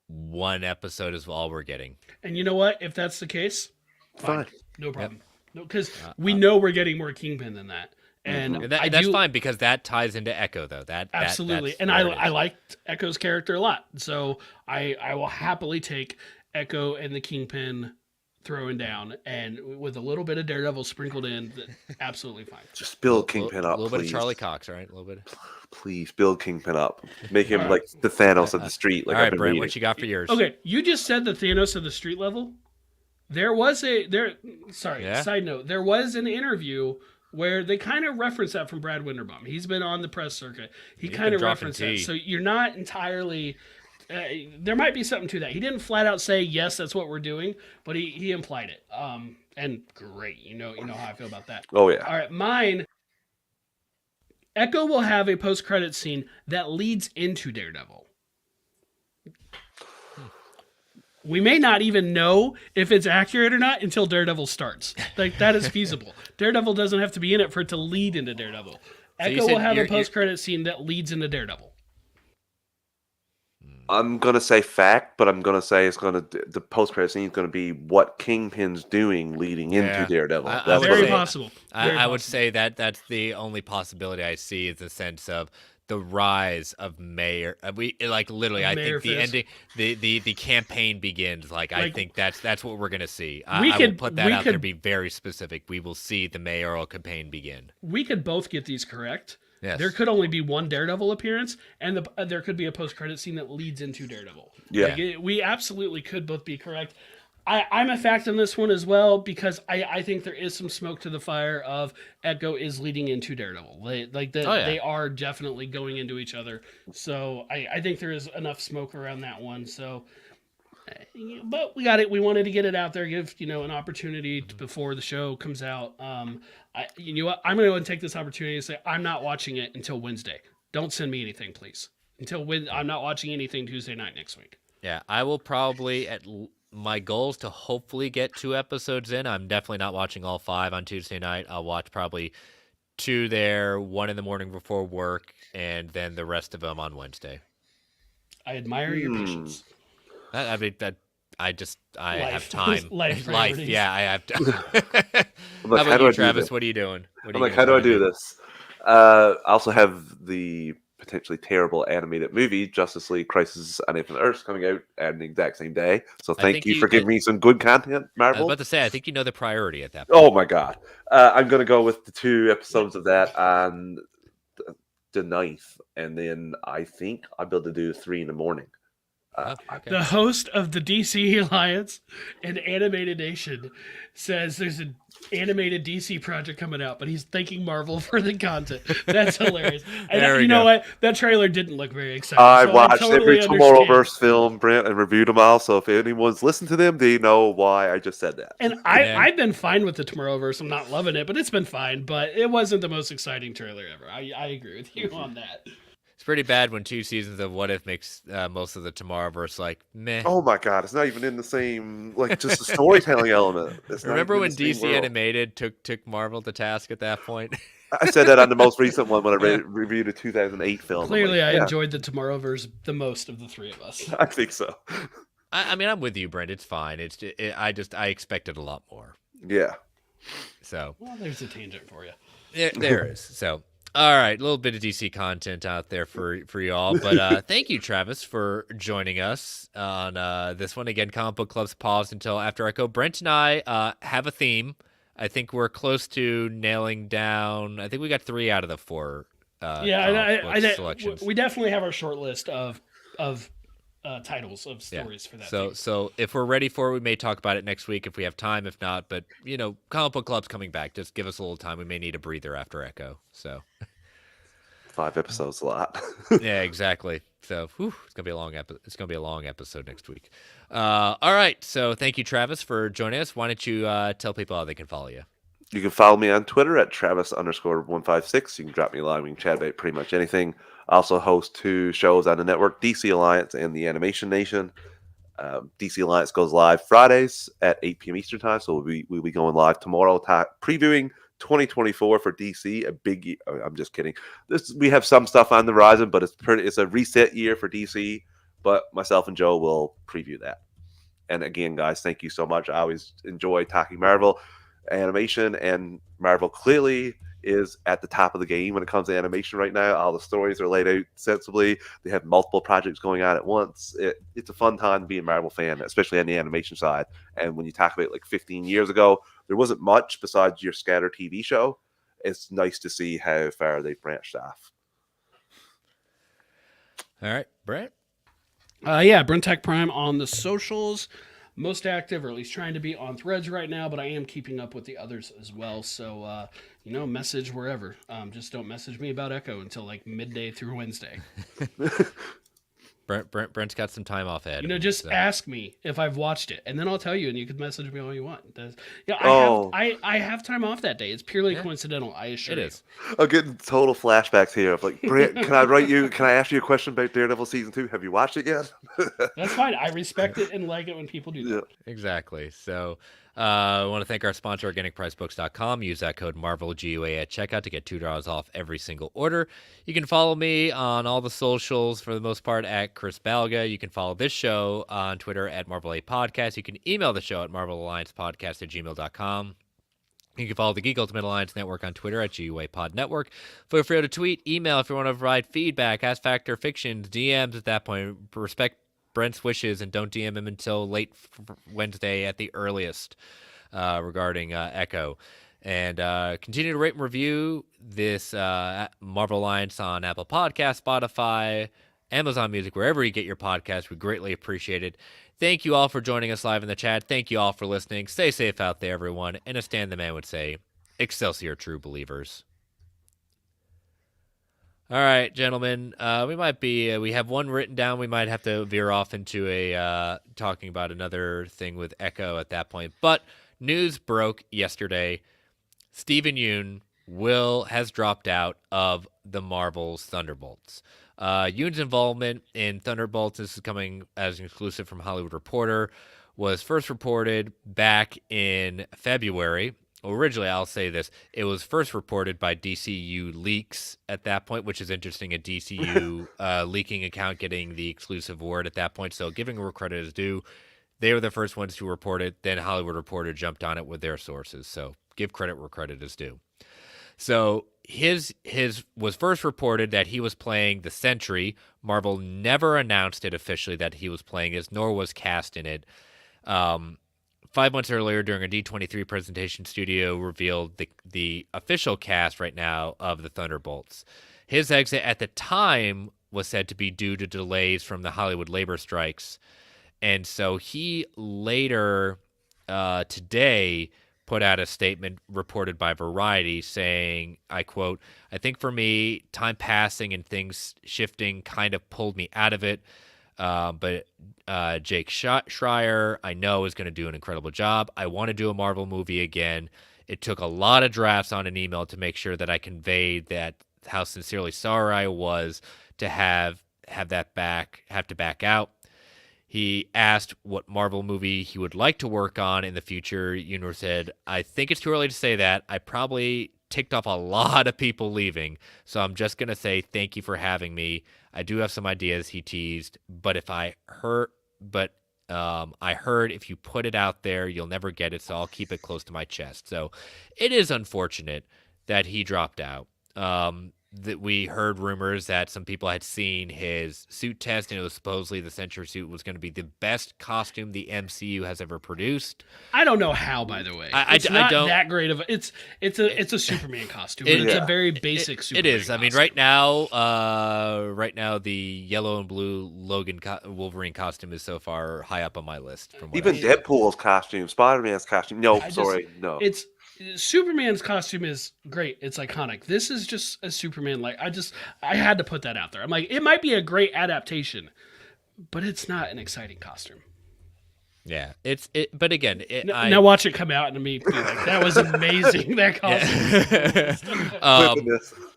1 episode is all we're getting. And you know what? If that's the case, Fine. no problem. No, because we know we're getting more Kingpin than that, and That's fine because that ties into Echo, though. Absolutely, that's and where it I is. liked Echo's character a lot, so I will happily take Echo and the Kingpin throwing down, and with a little bit of Daredevil sprinkled in, absolutely fine. Just build Kingpin up, A little bit of please. Charlie Cox, all right? A little bit. Please build Kingpin up. Make him All right. like the Thanos of the street. Like All I've right, been Brent, reading. what you got for yours? Okay, you just said the Thanos of the street level. There was side note, there was an interview where they kind of referenced that from Brad Winderbaum. He's been on the press circuit. He He's kind been of dropping referenced tea. that. So you're not entirely. There might be something to that. He didn't flat out say yes, that's what we're doing, but he implied it. And great, you know how I feel about that. Oh yeah. All right, mine. Echo will have a post-credit scene that leads into Daredevil. We may not even know if it's accurate or not until Daredevil starts. Like, that is feasible. Daredevil doesn't have to be in it for it to lead into Daredevil. you Echo said will have a you're- post-credit scene that leads into Daredevil. I'm gonna say fact, but I'm gonna say the post credit scene is gonna be what Kingpin's doing leading Yeah. into Daredevil. I That's would what Very say- possible. Very I would possible. say that's the only possibility I see is the sense of the rise of Mayor. We like literally. I Mayor think the Fisk. ending, the campaign begins. I Like, think that's what we're gonna see. we I will could- put that we out there. could- Be very specific. We will see the mayoral campaign begin. We could both get these correct. Yes. There could only be one Daredevil appearance, and there could be a post-credit scene that leads into Daredevil. Yeah. We absolutely could both be correct. I'm a fact on this one as well because I think there is some smoke to the fire of Echo is leading into Daredevil. They are definitely going into each other. So I think there is enough smoke around that one. So, but we got it. We wanted to get it out there, give an opportunity before the show comes out. You know what? I'm going to go and take this opportunity to say I'm not watching it until Wednesday. Don't send me anything, please. I'm not watching anything Tuesday night next week. Yeah, I will probably my goal is to hopefully get 2 episodes in. I'm definitely not watching all 5 on Tuesday night. I'll watch probably 2 there, 1 in the morning before work, and then the rest of them on Wednesday. I admire your patience. I have Life. time. Life priorities. Yeah, I have. I'm How like, about do you, I do Travis? this? What are you doing? I'm like, how do I do this? I also have the potentially terrible animated movie Justice League Crisis on Infinite Earths coming out on the exact same day. So I thank think you you- for giving me some good content, I was Marvel. about to say, I think you know the priority at that point. Oh my god. I'm gonna go with the 2 episodes of that on the 9th, and then I think I'll be able to do 3 in the morning. Oh, okay. The host of the DC Alliance and Animated Nation says there's an animated DC project coming out, but he's thanking Marvel for the content. That's hilarious. And There we you know go. what? That trailer didn't look very exciting. I so watched totally every understand. Tomorrowverse film, Brent, and reviewed them all. So if anyone's listened to them, they know why I just said that. And Yeah. I've been fine with the Tomorrowverse. I'm not loving it, but it's been fine. But it wasn't the most exciting trailer ever. I agree with you on that. It's pretty bad when 2 seasons of What If makes most of the Tomorrowverse like meh. Oh my god, it's not even in the same, like, just the storytelling element. It's not Remember even when in the same DC world. Animated took Marvel to task at that point? I said that on the most recent one when I Yeah. reviewed a 2008 film. I'm Clearly, like, I yeah, enjoyed the Tomorrowverse the most of the three of us. I think so. I mean, I'm with you, Brent. It's fine. I expected a lot more. Yeah. So Well, there's a tangent for you. there is. So all right, a little bit of DC content out there for y'all. But thank you, Travis, for joining us on this one. Again, Comic Book Club's paused until after Echo. Brent and I have a theme. I think we're close to nailing down. I think we got 3 out of the 4 Yeah, comic book selections. we definitely have our short list of titles of stories for that. So if we're ready for it, we may talk about it next week if we have time. If not, but Comic Book Club's coming back. Just give us a little time. We may need a breather after Echo. So 5 episodes a lot. yeah, exactly. So it's gonna be a long episode next week. All right. So thank you, Travis, for joining us. Why don't you tell people how they can follow you? You can follow me on Twitter at Travis_156. You can drop me a line. We can chat about pretty much anything. I also host 2 shows on the network, DC Alliance and the Animation Nation. DC Alliance goes live Fridays at 8 p.m. Eastern Time, so we'll be going live tomorrow, previewing 2024 for DC. I'm just kidding. We have some stuff on the horizon, but it's a reset year for DC. But myself and Joe will preview that. And again, guys, thank you so much. I always enjoy talking Marvel animation, and Marvel clearly is at the top of the game when it comes to animation right now. All the stories are laid out sensibly. They have multiple projects going on at once. It's a fun time to be a Marvel fan, especially on the animation side. And when you talk about like 15 years ago, there wasn't much besides your scattered TV show. It's nice to see how far they've branched off. All right, Brent. Yeah, Brentech Prime on the socials. Most active, or at least trying to be on Threads right now, but I am keeping up with the others as well. So, message wherever. Just don't message me about Echo until like midday through Wednesday. Brent's got some time off ahead. Just ask me if I've watched it, and then I'll tell you, and you can message me all you want. I have time off that day. It's purely coincidental. I assure you. It is. I'm getting total flashbacks here of like, Brent, can I ask you a question about Daredevil season 2? Have you watched it yet? That's fine. I respect it and like it when people do that. Yeah. Exactly. So I want to thank our sponsor, OrganicPriceBooks.com. Use that code MarvelGUA at checkout to get $2 off every single order. You can follow me on all the socials, for the most part, at Chris Balga. You can follow this show on Twitter at Marvel A Podcast. You can email the show at marvelalliancepodcast@gmail.com. You can follow the Geek Ultimate Alliance Network on Twitter at GUA Pod Network. Feel free to tweet, email if you want to provide feedback, ask Factor Fictions, DMs at that point. Respect Brent's wishes and don't DM him until late Wednesday at the earliest regarding Echo. And continue to rate and review this Marvel Alliance on Apple Podcasts, Spotify, Amazon Music, wherever you get your podcasts. We greatly appreciate it. Thank you all for joining us live in the chat. Thank you all for listening. Stay safe out there, everyone. And as Stan the Man would say, Excelsior, true believers. All right, gentlemen. We have one written down. We might have to veer off into a talking about another thing with Echo at that point. But news broke yesterday. Stephen Yeun has dropped out of the Marvel's Thunderbolts. Yoon's involvement in Thunderbolts, this is coming as an exclusive from Hollywood Reporter, was first reported back in February. Originally, I'll say this, it was first reported by DCU Leaks at that point, which is interesting, a DCU leaking account getting the exclusive word at that point. So giving where credit is due, they were the first ones to report it. Then Hollywood Reporter jumped on it with their sources. So give credit where credit is due. So his was first reported that he was playing the Sentry. Marvel never announced it officially that he was playing this, nor was cast in it. 5 months earlier, during a D23 presentation, studio revealed the official cast right now of the Thunderbolts. His exit at the time was said to be due to delays from the Hollywood labor strikes. And so he later, today, put out a statement reported by Variety saying, I quote, "I think for me, time passing and things shifting kind of pulled me out of it. But Jake Schreier, I know, is going to do an incredible job. I want to do a Marvel movie again. It took a lot of drafts on an email to make sure that I conveyed that how sincerely sorry I was to have to back out. He asked what Marvel movie he would like to work on in the future. Universe said, I think it's too early to say that. I probably ticked off a lot of people leaving, so I'm just going to say thank you for having me. I do have some ideas," he teased, I heard if you put it out there, you'll never get it, so I'll keep it close to my chest. So it is unfortunate that he dropped out. That we heard rumors that some people had seen his suit test, and it was supposedly the Sentry suit was going to be the best costume the MCU has ever produced. I don't know how, by the way. It's not that great of a, it's a Superman costume, but it's a very basic Superman. It is. Costume. I mean, right now, the yellow and blue Wolverine costume is so far high up on my list. From even Deadpool's costume, Spider-Man's costume. No. It's Superman's costume is great. It's iconic. This is just a Superman. I had to put that out there. I'm like, it might be a great adaptation, but it's not an exciting costume. Yeah, but again, now watch it come out and me be like, that was amazing. That costume.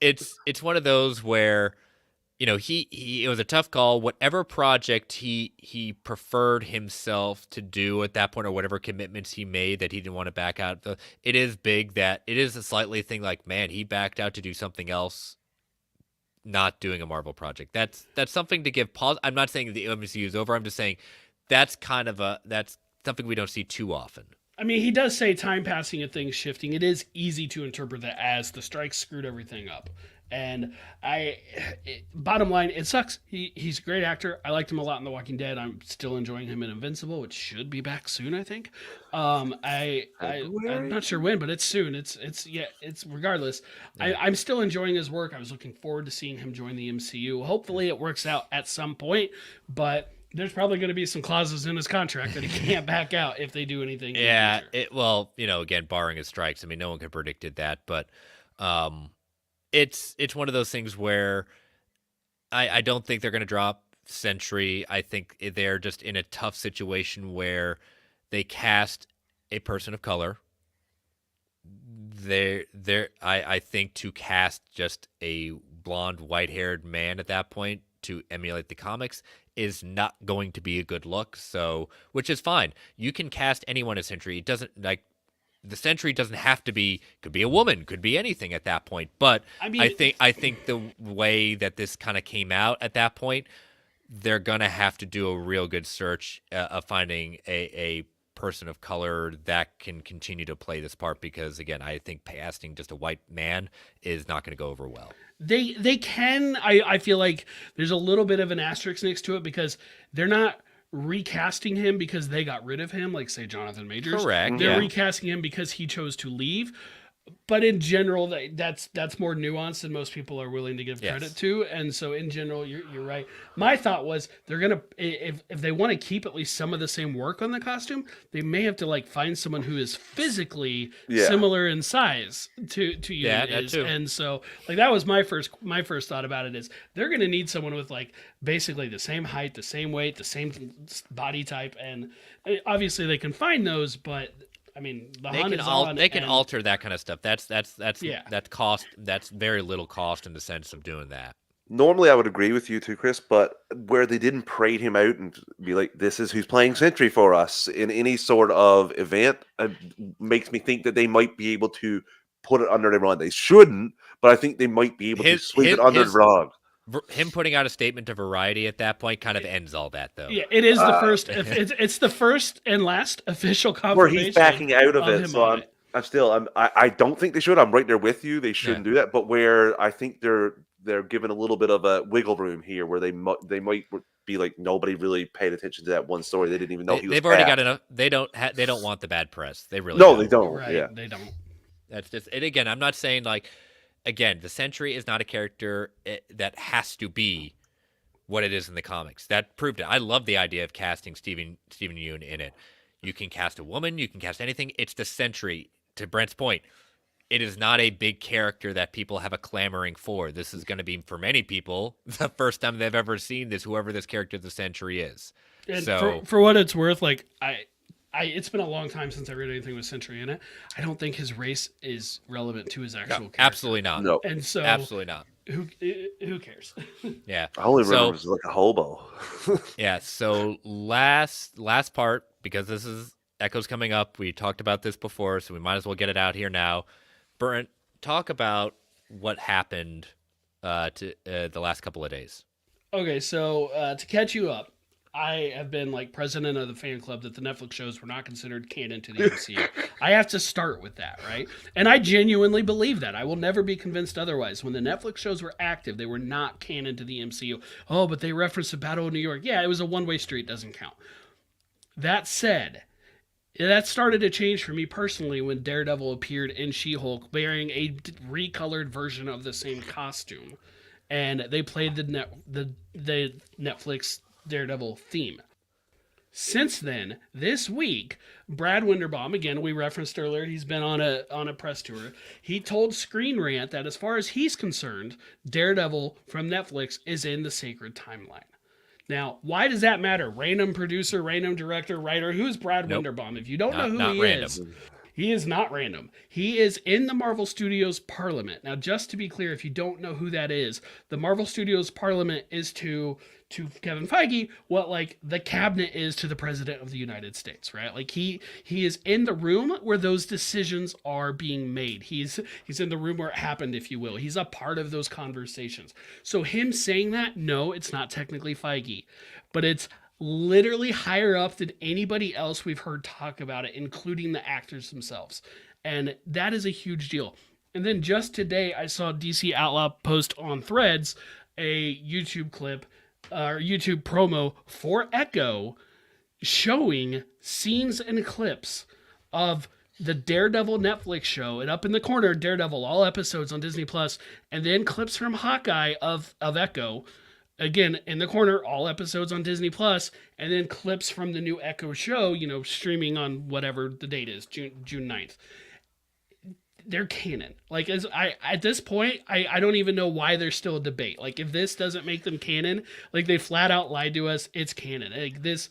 It's one of those where, it was a tough call. Whatever project he preferred himself to do at that point, or whatever commitments he made that he didn't want to back out. It is big that it is a slightly thing like, man, he backed out to do something else, not doing a Marvel project. That's something to give pause. I'm not saying the MCU is over. I'm just saying that's something we don't see too often. I mean, he does say time passing and things shifting. It is easy to interpret that as the strike screwed everything up. And bottom line, it sucks. He's a great actor. I liked him a lot in The Walking Dead. I'm still enjoying him in Invincible, which should be back soon, I think. I'm not sure when, but it's soon. It's regardless. Yeah. I'm still enjoying his work. I was looking forward to seeing him join the MCU. Hopefully it works out at some point, but there's probably going to be some clauses in his contract that he can't back out if they do anything. Yeah. Again, barring his strikes. I mean, no one could have predicted that, but it's one of those things where I don't think they're going to drop Sentry. I think they're just in a tough situation where they cast a person of color. I think to cast just a blonde, white-haired man at that point to emulate the comics is not going to be a good look. So, which is fine. You can cast anyone as Sentry. It doesn't the Sentry doesn't have to be, could be a woman, could be anything at that point. But I mean, I think the way that this kind of came out at that point, they're gonna have to do a real good search of finding a person of color that can continue to play this part, because again, I think casting just a white man is not going to go over well. They can. I feel like there's a little bit of an asterisk next to it, because they're not recasting him because they got rid of him, like say Jonathan Majors. Correct. They're recasting him because he chose to leave. But in general, that's more nuanced than most people are willing to give credit to. And so in general, you're right. My thought was they're going to, if they want to keep at least some of the same work on the costume, they may have to find someone who is physically similar in size to you. Yeah, that too. And so that was my first thought about it, is they're going to need someone with basically the same height, the same weight, the same body type. And obviously they can find those, but I mean, they can alter that kind of stuff. That's cost. That's very little cost in the sense of doing that. Normally, I would agree with you too, Chris, but where they didn't parade him out and be like, "This is who's playing Sentry for us" in any sort of event, makes me think that they might be able to put it under the rug. They shouldn't, but I think they might be able to sweep it under the rug. Him putting out a statement to Variety at that point kind of ends all that, though. Yeah, it is the first. It's the first and last official confirmation where he's backing out of it. So I don't think they should. I'm right there with you. They shouldn't do that. But where I think they're they're given a little bit of a wiggle room here, where they might be like, nobody really paid attention to that one story. They didn't even know he was. They've already got enough. They don't want the bad press. They really No, don't. they don't. Right? Yeah, They don't. That's just. And again, I'm not saying like, again, the Sentry is not a character that has to be what it is in the comics. That proved it. I love the idea of casting Stephen Yeun in it. You can cast a woman. You can cast anything. It's the Sentry. To Brent's point, it is not a big character that people have a clamoring for. This is going to be, for many people, the first time they've ever seen this, whoever this character the Sentry is. And So for what it's worth, like it's been a long time since I read anything with Sentry in it. I don't think his race is relevant to his actual character. absolutely not. no. And so Absolutely not. who cares? Yeah. I only remember So- it was like a hobo. Yeah. So last part, because this is Echo's coming up. We talked about this before, so we might as well get it out here now. Brent, talk about what happened to the last couple of days. Okay, so to catch you up, I have been like president of the fan club that the Netflix shows were not considered canon to the MCU. I have to start with that, right? And I genuinely believe that. I will never be convinced otherwise. When the Netflix shows were active, they were not canon to the MCU. Oh, but they referenced the Battle of New York. Yeah, it was a one-way street. Doesn't count. That said, that started to change for me personally when Daredevil appeared in She-Hulk wearing a recolored version of the same costume, and they played the Netflix Daredevil theme. Since then, this week, Brad Winderbaum, again, we referenced earlier, he's been on a press tour. He told Screen Rant that as far as he's concerned, Daredevil from Netflix is in the sacred timeline. Now, why does that matter? Random producer, random director, writer. Who's Brad Nope. Winderbaum? If you don't know who Not he random. is, he is not random. He is in the Marvel Studios Parliament. Now, just to be clear, if you don't know who that is, the Marvel Studios Parliament is to Kevin Feige what like the cabinet is to the president of the United States, right? Like he is in the room where those decisions are being made. He's in the room where it happened, if you will. He's a part of those conversations. So him saying that, no, it's not technically Feige, but it's literally higher up than anybody else we've heard talk about it, including the actors themselves. And that is a huge deal. And then just today, I saw DC Outlaw post on Threads a YouTube clip or YouTube promo for Echo showing scenes and clips of the Daredevil Netflix show, and up in the corner, Daredevil, all episodes on Disney Plus, and then clips from Hawkeye of Echo. Again, in the corner, all episodes on Disney Plus, and then clips from the new Echo show, streaming on whatever the date is, June 9th. They're canon. Like, at this point, I don't even know why there's still a debate. Like, if this doesn't make them canon, like they flat out lied to us, it's canon. Like this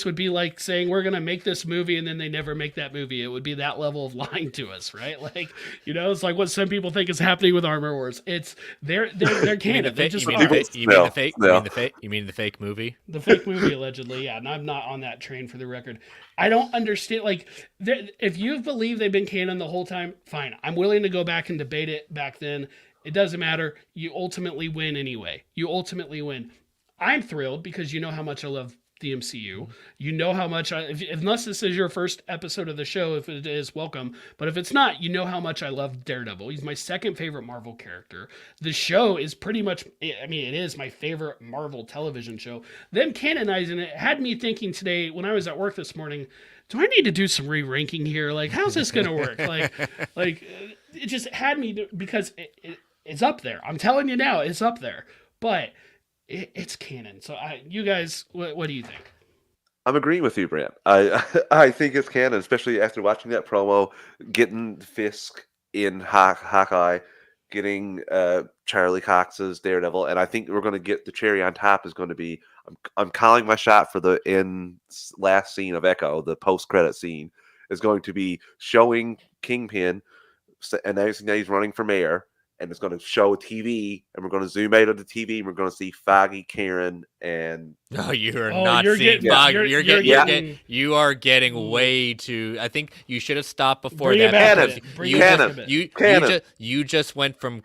would be like saying we're gonna make this movie and then they never make that movie. It would be that level of lying to us, right? Like, it's like what some people think is happening with Armor Wars. It's they're canon. They just You are. mean the fake movie? The fake movie, allegedly, yeah. And I'm not on that train, for the record. I don't understand. Like, if you believe they've been canon the whole time, fine. I'm willing to go back and debate it back then. It doesn't matter. You ultimately win anyway. You ultimately win. I'm thrilled because you know how much I love the MCU. You know how much unless this is your first episode of the show, if it is, welcome. But if it's not, you know how much I love Daredevil. He's my second favorite Marvel character. The show is pretty much, it is my favorite Marvel television show. Them canonizing it had me thinking today when I was at work this morning, do I need to do some re-ranking here? Like, how's this going to work? like it just had me because it's up there. I'm telling you now, it's up there. But it's canon. So you guys, what do you think? I'm agreeing with you, Brant. I think it's canon, especially after watching that promo, getting Fisk in Hawkeye, getting Charlie Cox's Daredevil, and I think we're going to get the cherry on top is going to be I'm calling my shot for the last scene of Echo, the post-credit scene, is going to be showing Kingpin announcing that he's running for mayor, and it's going to show TV, and we're going to zoom out of the TV, and we're going to see Foggy, Karen, and No, you are Oh, not you're seeing getting- Bog. you're You getting- are getting way too. I think you should have stopped before Bring that. it back a Canon. bit. Bring You it back just a bit. you just went from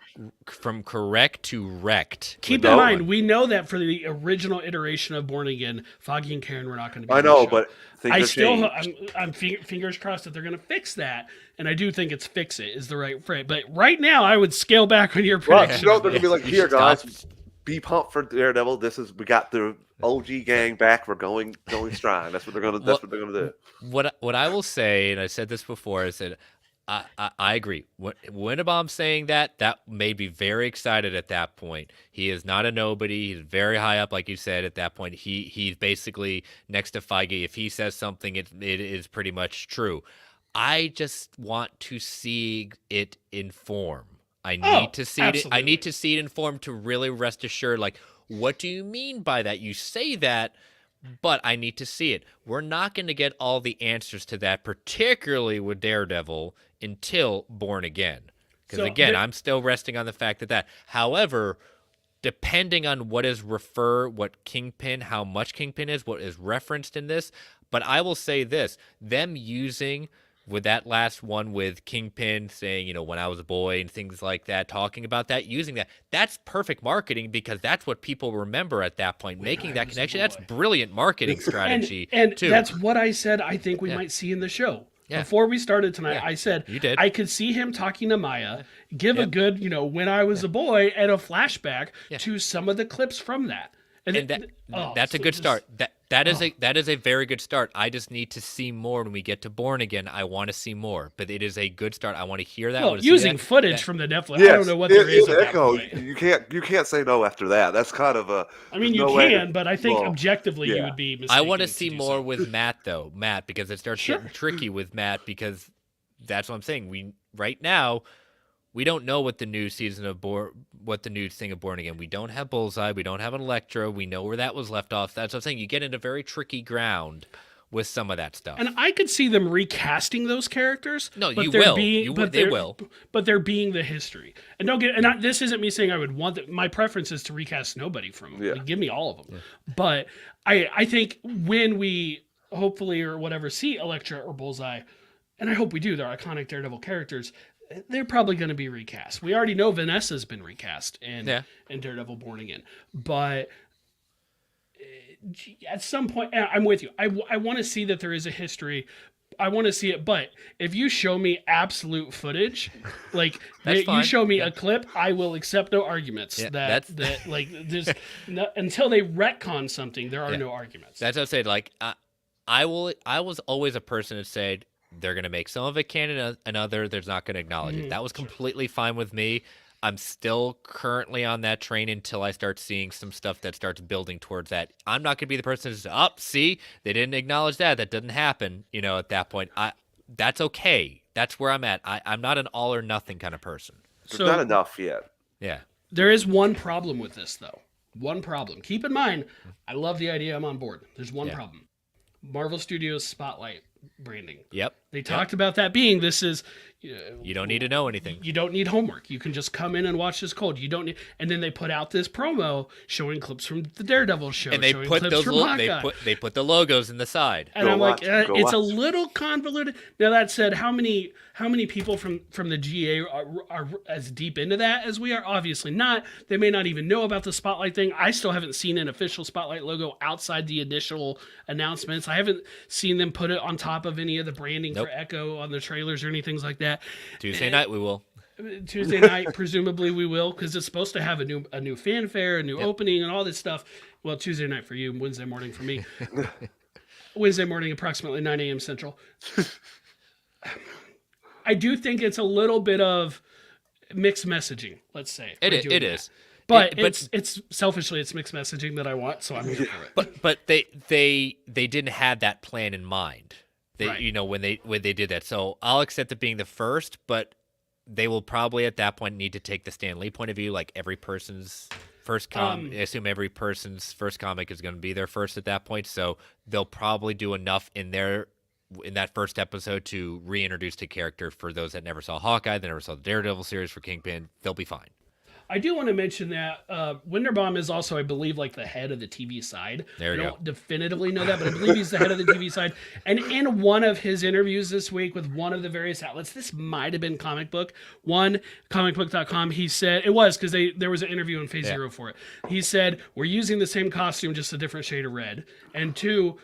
correct to wrecked. Keep with in that mind, one. we know that for the original iteration of Born Again, Foggy and Karen were not going to be. I on the know, show. but things I have still, changed. I'm fingers crossed that they're going to fix that, and I do think it's "fix it" is the right phrase. But right now, I would scale back on your Well, prediction. you know, they're gonna be like, You here, should stop. guys, be pumped for Daredevil. We got the OG gang back. We're going strong. That's what they're gonna. That's what they're gonna do. What I will say, and I said this before, I said I agree. When Winnebaum saying that made me very excited at that point. He is not a nobody. He's very high up, like you said. At that point, he's basically next to Feige. If he says something, it is pretty much true. I just want to see it in form. I need to see it. I need to see it in form to really rest assured. Like, what do you mean by that? You say that, but I need to see it. We're not going to get all the answers to that, particularly with Daredevil, until Born Again. Because So again, the- I'm still resting on the fact that. However, depending on what Kingpin, how much Kingpin is, what is referenced in this. But I will say this: them using with that last one with Kingpin saying, when I was a boy and things like that, talking about that, using that's perfect marketing because that's what people remember at that point. Making that connection, that's brilliant marketing strategy. and too. that's what I said I think we might see in the show. Yeah. Before we started tonight, Yeah. I said You did. I could see him talking to Maya, give a good, when I was a boy, and a flashback to some of the clips from that. And that's a good start. That is a very good start. I just need to see more when we get to Born Again. I want to see more, but it is a good start. I want to hear that. I Well, want to see using that. footage from the Netflix, Yes, I don't know what there is at that Echo. point. You can't say no after that. That's kind of a. I mean, there's you no way can, to- but I think well, objectively you yeah. would be mistaken. I want to see do more so. with Matt though, because it starts getting tricky with Matt because that's what I'm saying. Right now we don't know what the new season of what the new thing of Born Again. We don't have Bullseye. We don't have an Electro. We know where that was left off. That's what I'm saying. You get into very tricky ground with some of that stuff. And I could see them recasting those characters. No, but you they're will. Being, but They they're- will. But they're being the history. And don't get. And this isn't me saying I would want that. My preference is to recast nobody from. Yeah. Like, give me all of them. But I think when we hopefully or whatever see Elektra or Bullseye, and I hope we do. They're iconic Daredevil characters. They're probably going to be recast. We already know Vanessa's been recast in Daredevil Born Again. But at some point, and I'm with you. I want to see that there is a history. I want to see it. But if you show me absolute footage, like That's you fine. show me a clip, I will accept no arguments. Yeah, that like there's until they retcon something, there are no arguments. That's what I said. Like I was always a person that said they're gonna make some of it canon, another there's not gonna acknowledge it. That was completely fine with me. I'm still currently on that train until I start seeing some stuff that starts building towards that. I'm not gonna be the person who's see, they didn't acknowledge that. That doesn't happen. At that point, that's okay. That's where I'm at. I'm not an all or nothing kind of person. There's not enough yet. Yeah. There is one problem with this, though. One problem. Keep in mind, I love the idea. I'm on board. There's one problem. Marvel Studios Spotlight branding. Yep. They talked about that being this is. You don't need to know anything. You don't need homework. You can just come in and watch this cold. You don't need. And then they put out this promo showing clips from the Daredevil show. And they showing put clips those from Hawkeye. they put the logos in the side. And Go I'm watch, like, go it's a watch. little convoluted. Now that said, how many people from the GA are as deep into that as we are? Obviously not. They may not even know about the Spotlight thing. I still haven't seen an official Spotlight logo outside the initial announcements. I haven't seen them put it on top of any of the branding for Echo on the trailers or anything like that. Tuesday night we will. Tuesday night, presumably we will, because it's supposed to have a new fanfare, a new opening, and all this stuff. Well, Tuesday night for you, Wednesday morning for me. Wednesday morning, approximately 9 a.m. Central. I do think it's a little bit of mixed messaging. Let's say It for doing that. is. But it's selfishly it's mixed messaging that I want, so I'm here for it. But they didn't have that plan in mind. They Right. when they did that. So I'll accept it being the first, but they will probably at that point need to take the Stan Lee point of view, like every person's first I assume every person's first comic is going to be their first at that point. So they'll probably do enough in that first episode to reintroduce the character for those that never saw Hawkeye, that never saw the Daredevil series for Kingpin. They'll be fine. I do want to mention that Winterbaum is also, I believe, like the head of the TV side. There I you don't definitively know that, but I believe he's the head of the TV side. And in one of his interviews this week with one of the various outlets, this might have been Comic Book, one, comicbook.com, he said, it was because there was an interview in Phase Zero for it. He said, we're using the same costume, just a different shade of red. And two,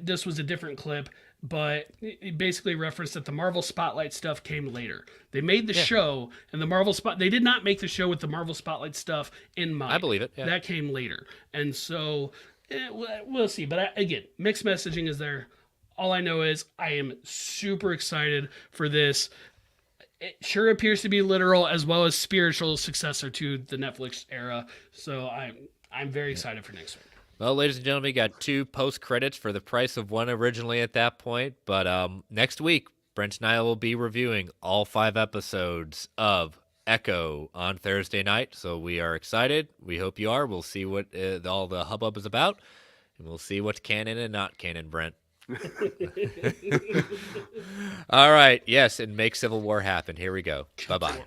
this was a different clip, but it basically referenced that the Marvel Spotlight stuff came later. They made the show, and the Marvel they did not make the show with the Marvel Spotlight stuff in mind. I believe it. Yeah. That came later, and so we'll see. But again, mixed messaging is there. All I know is I am super excited for this. It sure appears to be literal as well as spiritual successor to the Netflix era. So I'm very excited for next week. Well, ladies and gentlemen, we got 2 post credits for the price of one originally at that point. But next week, Brent and I will be reviewing all 5 episodes of Echo on Thursday night. So we are excited. We hope you are. We'll see what all the hubbub is about, and we'll see what's canon and not canon, Brent. All right. Yes, and make Civil War happen. Here we go. Bye-bye.